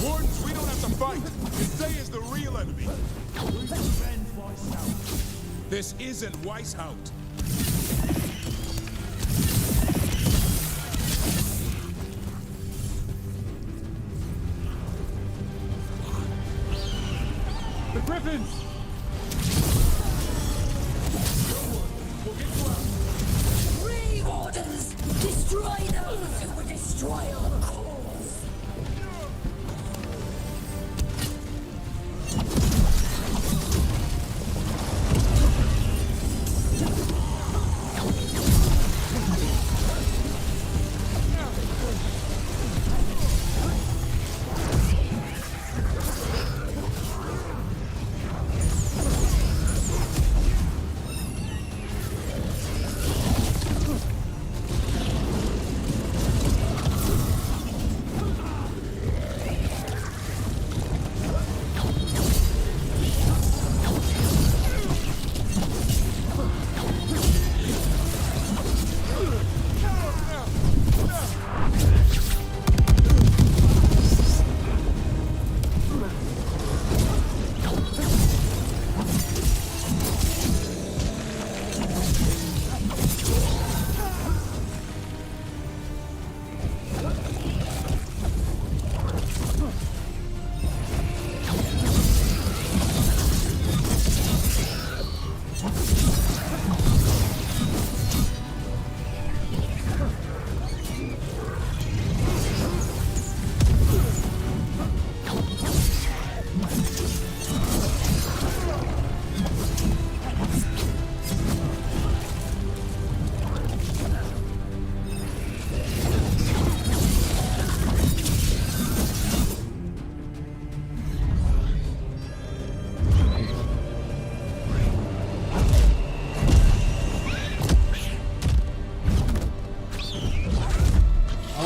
Wardens, we don't have to fight. Isaiah is the real enemy. This isn't Weishaupt. the griffins. Grey Wardens, destroy those who would destroy our cause.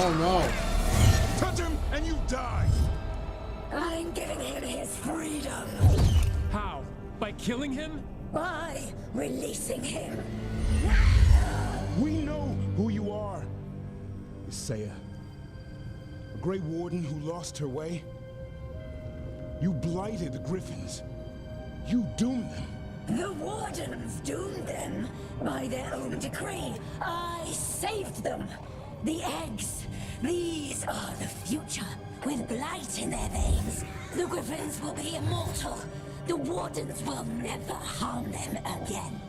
Oh no. Touch him and you die! I'm giving him his freedom How? By killing him? by releasing him. We know who you are. Isaiah. A Grey Warden who lost her way. You blighted the Griffins. You doomed them. The Wardens doomed them by their own decree. I saved them. The eggs. These are the future. With blight in their veins, the Griffins will be immortal. The Wardens will never harm them again.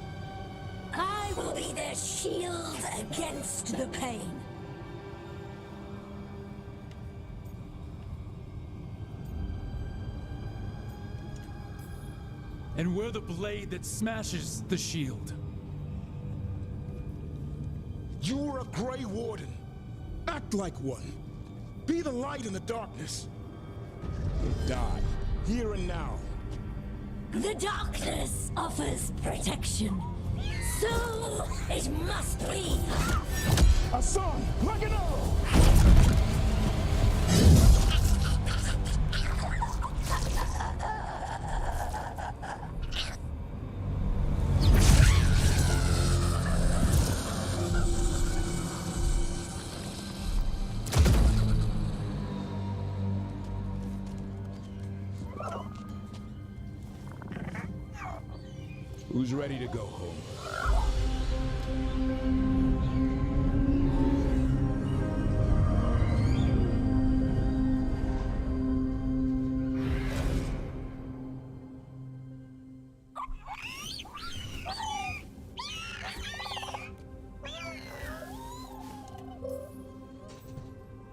I will be their shield against the pain. And we're the blade that smashes the shield. You're a Grey Warden. Act like one. Be the light in the darkness. Or die, here and now. The darkness offers protection. So it must be. Hassan, like an arrow! Who's ready to go home?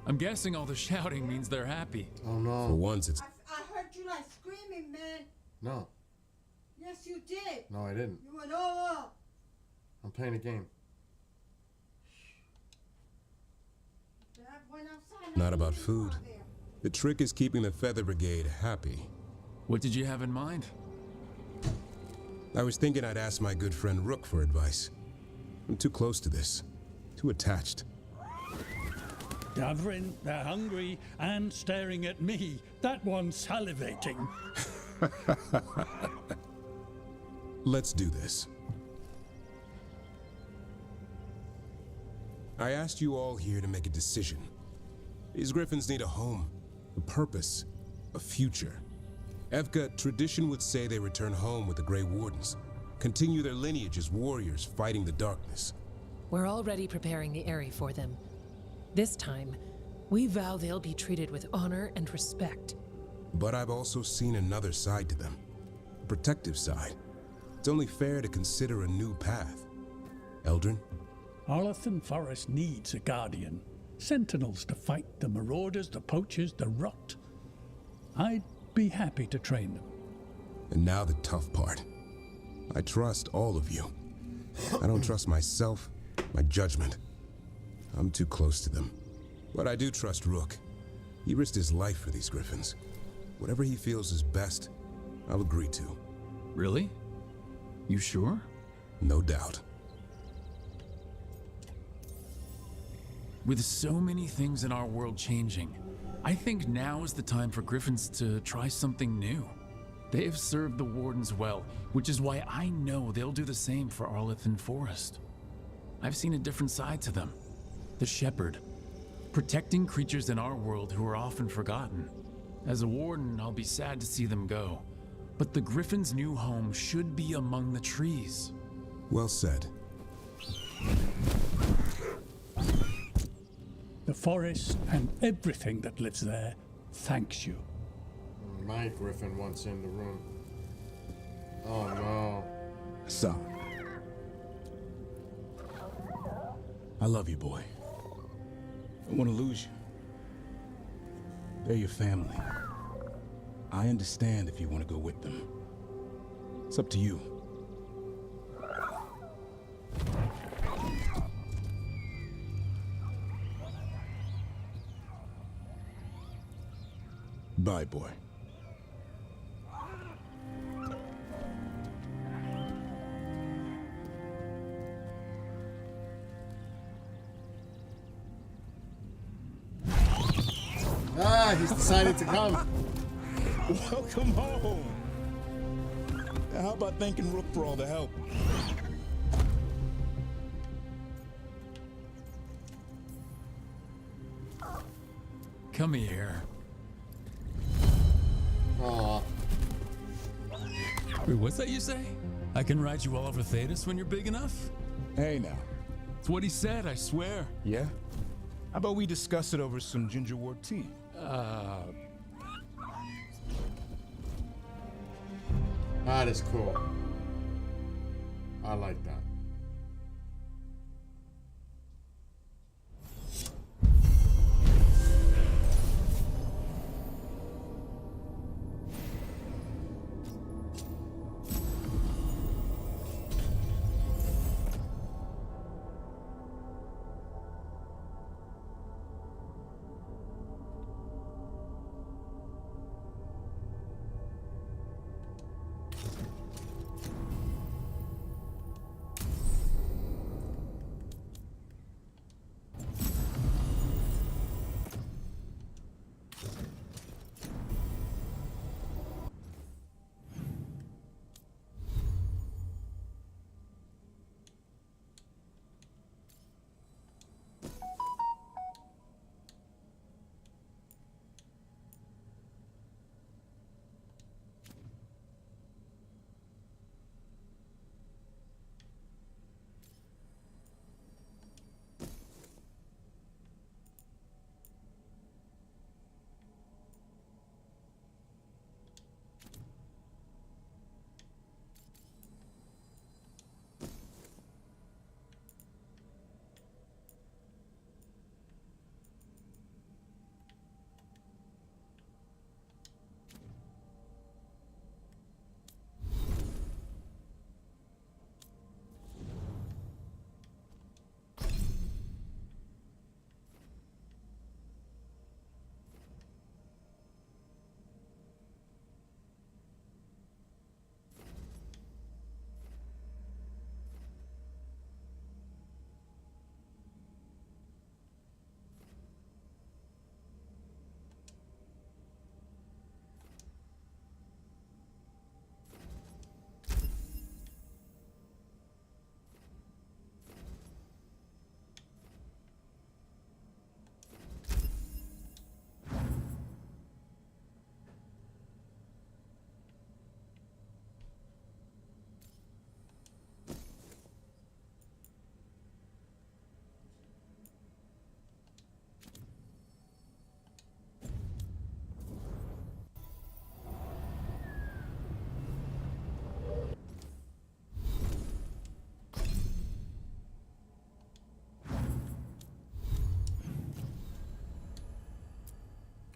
I'm guessing all the shouting means they're happy. Oh no. For once, it's I heard you like screaming, man. No. Yes, you did. No, I didn't. You went, oh. I'm playing a game. Dad went outside. not about food. The trick is keeping the Feather Brigade happy. What did you have in mind? I was thinking I'd ask my good friend Rook for advice. I'm too close to this. Too attached. Davrin, they're hungry and staring at me. That one's salivating. Let's do this. I asked you all here to make a decision. These Griffins need a home, a purpose, a future. Evka, tradition would say they return home with the Grey Wardens, continue their lineage as warriors fighting the darkness. We're already preparing the Eyrie for them. This time, we vow they'll be treated with honor and respect. But I've also seen another side to them, a protective side. It's only fair to consider a new path. Eldrin? Arlathan Forest needs a guardian. Sentinels to fight the marauders, the poachers, the rot. I'd be happy to train them. And now the tough part. I trust all of you. I don't trust myself, my judgment. I'm too close to them. But I do trust Rook. He risked his life for these Griffins. Whatever he feels is best, I'll agree to. Really? You sure? No doubt. With so many things in our world changing, I think now is the time for Griffins to try something new. They have served the Wardens well, which is why I know they'll do the same for Arlathan Forest. I've seen a different side to them. The Shepherd, protecting creatures in our world who are often forgotten. As a Warden, I'll be sad to see them go, but the Griffin's new home should be among the trees. Well said. The forest and everything that lives there thanks you. My Griffin wants in the room. Oh no. Son. I love you, boy. I don't want to lose you. They're your family. I understand if you want to go with them. It's up to you. Bye, boy. Ah, he's decided to come. Welcome home. How about thanking Rook for all the help? Come here. Aw. Wait, what's that you say? I can ride you all over Thetis when you're big enough? Hey now. It's what he said, I swear. Yeah? How about we discuss it over some gingerwort tea? That is cool. I like that.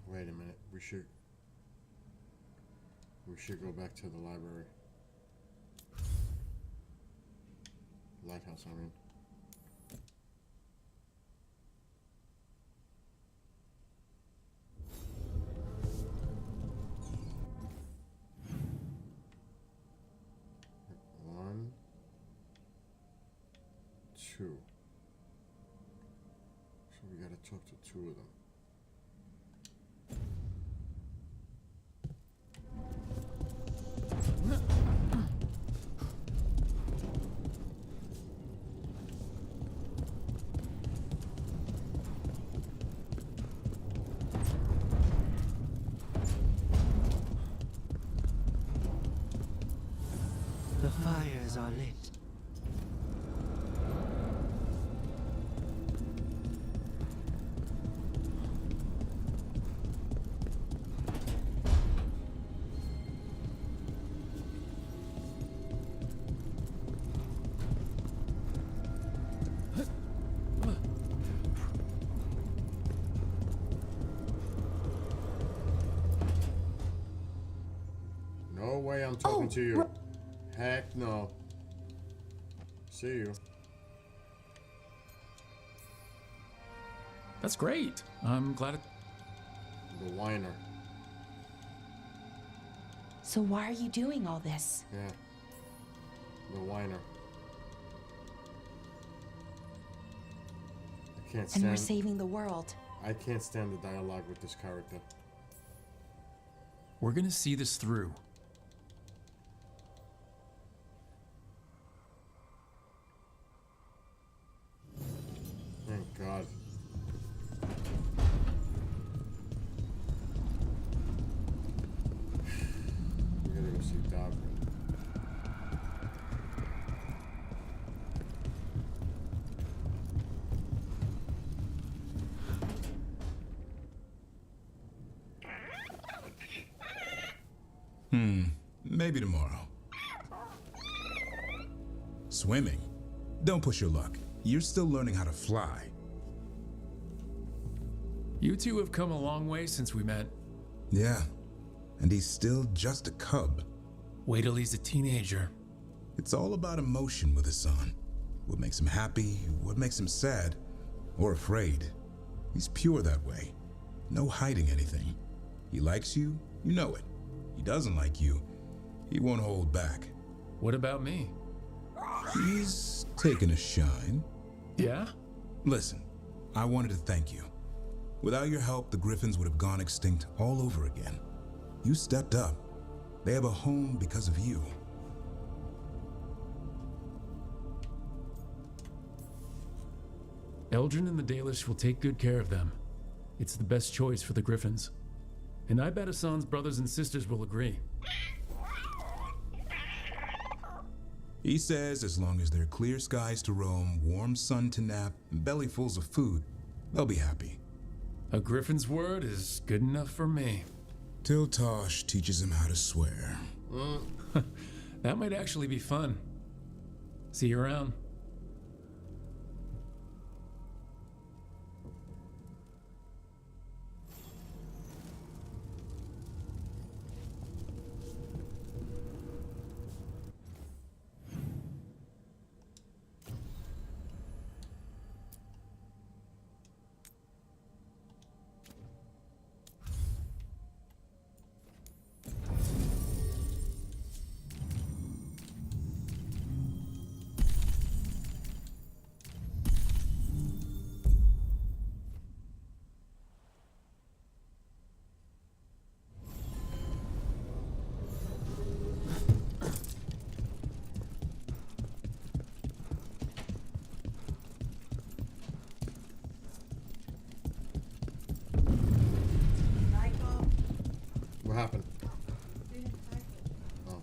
Wait a minute. We should go back to the library. Lighthouse, I mean. One, two. So we gotta talk to two of them. The fires are lit. No way I'm talking to you. Heck no. See you. That's great. I'm glad it... The whiner. So why are you doing all this? Yeah. The whiner. I can't stand... And we're saving the world. I can't stand the dialogue with this character. We're gonna see this through. Thank God. We gotta go see Davrin. Maybe tomorrow. Swimming? Don't push your luck. You're still learning how to fly. You two have come a long way since we met. Yeah, and he's still just a cub. Wait till he's a teenager. It's all about emotion with his son. What makes him happy, what makes him sad, or afraid. He's pure that way. No hiding anything. He likes you, you know it. He doesn't like you, he won't hold back. What about me? He's taken a shine. Yeah? Listen, I wanted to thank you. Without your help, the Griffins would have gone extinct all over again. You stepped up. They have a home because of you. Eldrin and the Dalish will take good care of them. It's the best choice for the Griffins. And I bet Hassan's brothers and sisters will agree. He says as long as there are clear skies to roam, warm sun to nap, and bellyfuls of food, they'll be happy. A Griffin's word is good enough for me. Till Tosh teaches him how to swear. That might actually be fun. See you around. Michael, What happened? didn't Michael. Oh.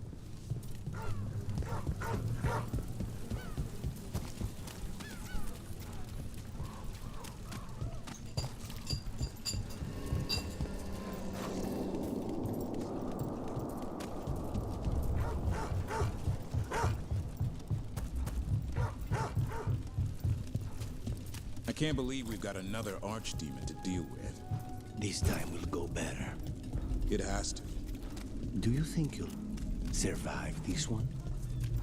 I can't believe we've got another archdemon to deal with. This time will go better. It has to. Do you think you'll survive this one?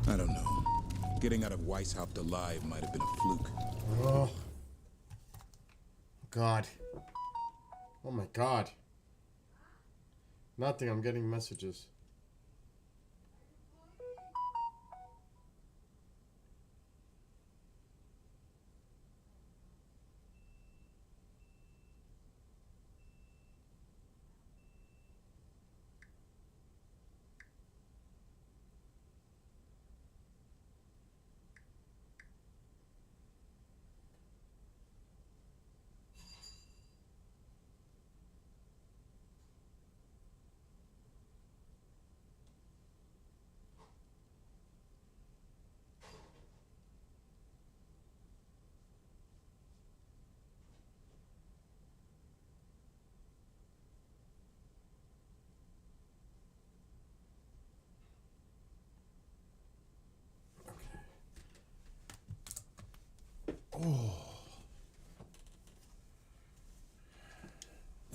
I don't know. Getting out of Weishaupt alive might have been a fluke. Oh. God. Oh my God. Nothing, I'm getting messages.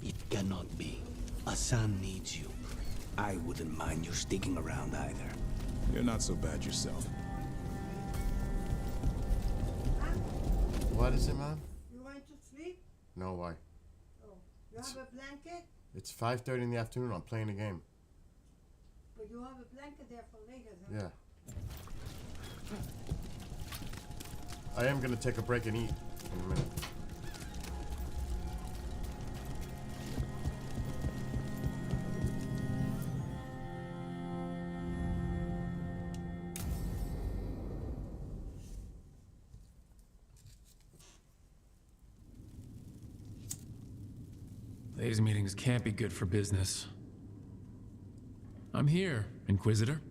It cannot be. Hassan needs you. I wouldn't mind you sticking around either. You're not so bad yourself. What is it, man? You want to sleep? No, why? Oh, you have a blanket? It's 5:30 in the afternoon. I'm playing a game. But you have a blanket there for later, huh? Yeah. I am gonna take a break and eat in a minute. These meetings can't be good for business. I'm here, Inquisitor.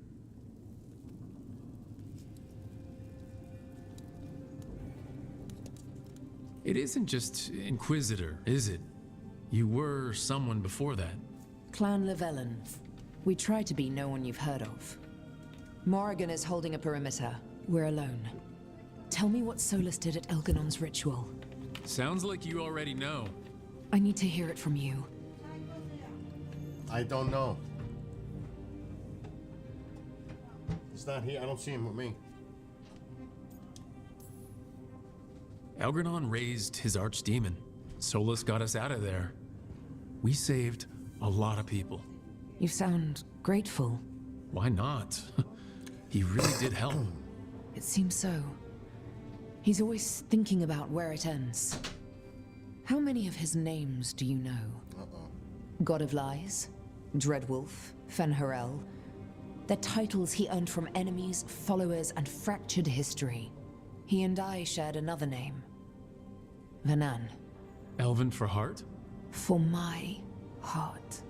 It isn't just Inquisitor, is it? You were someone before that. Clan Llewellyn. We try to be no one you've heard of. Morrigan is holding a perimeter. We're alone. Tell me what Solus did at Elganon's ritual. Sounds like you already know. I need to hear it from you. I don't know. He's not here. I don't see him with me. Elganon raised his archdemon. Solus got us out of there. We saved a lot of people. You sound grateful. Why not? He really did help. It seems so. He's always thinking about where it ends. How many of his names do you know? God of Lies, Dreadwolf, Fen'Harel. They're titles he earned from enemies, followers, and fractured history. He and I shared another name. Vanan. Elven for heart? For my heart.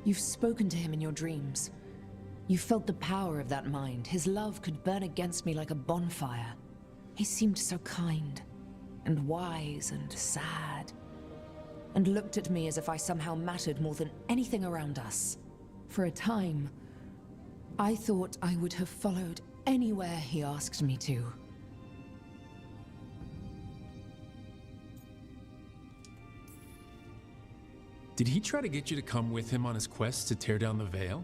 You've spoken to him in your dreams. You felt the power of that mind. His love could burn against me like a bonfire. He seemed so kind, and wise, and sad, and looked at me as if I somehow mattered more than anything around us. For a time, I thought I would have followed anywhere he asked me to. Did he try to get you to come with him on his quest to tear down the Veil?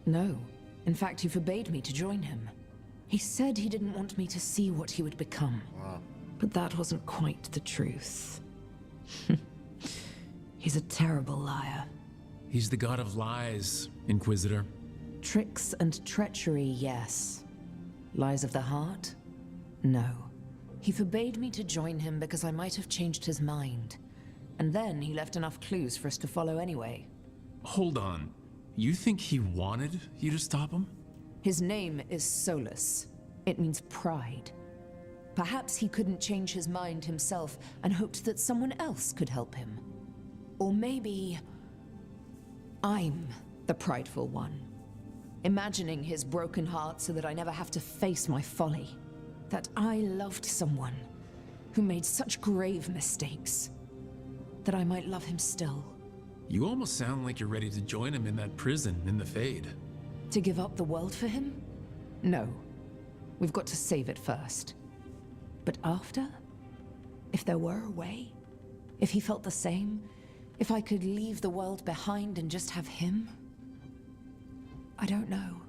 No. In fact, he forbade me to join him. He said he didn't want me to see what he would become. Wow. But that wasn't quite the truth. He's a terrible liar. He's the god of lies, Inquisitor. Tricks and treachery, yes. Lies of the heart? No. He forbade me to join him because I might have changed his mind. And then he left enough clues for us to follow anyway. Hold on. You think he wanted you to stop him? His name is Solus. It means pride. Perhaps he couldn't change his mind himself and hoped that someone else could help him. Or maybe I'm the prideful one, imagining his broken heart so that I never have to face my folly. That I loved someone who made such grave mistakes, that I might love him still. You almost sound like you're ready to join him in that prison in the Fade. To give up the world for him? No. We've got to save it first. But after? If there were a way? If he felt the same? If I could leave the world behind and just have him? I don't know.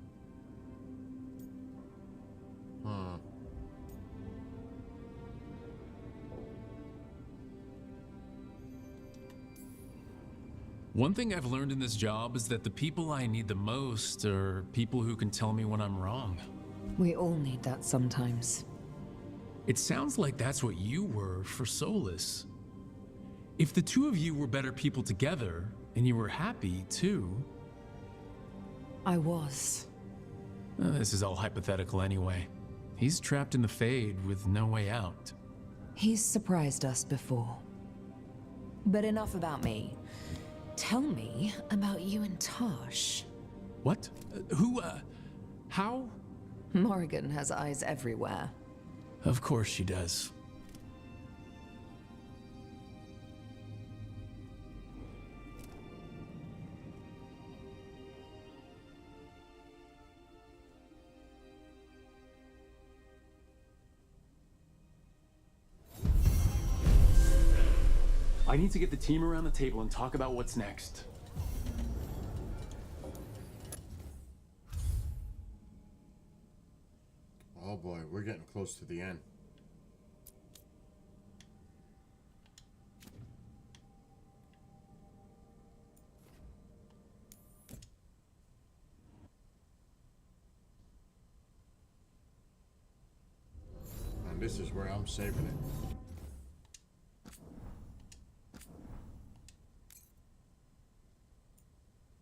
One thing I've learned in this job is that the people I need the most are people who can tell me when I'm wrong. We all need that sometimes. It sounds like that's what you were for Solus. If the two of you were better people together, and you were happy too... I was. This is all hypothetical anyway. He's trapped in the Fade with no way out. He's surprised us before. But enough about me. Tell me about you and Tosh. What? How? Morrigan has eyes everywhere. Of course she does. I need to get the team around the table and talk about what's next. Oh boy, we're getting close to the end. And this is where I'm saving it.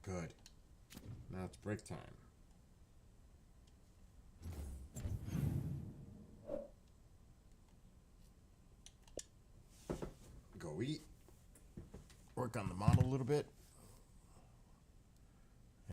Good. Now it's break time. Go eat. work on the model a little bit.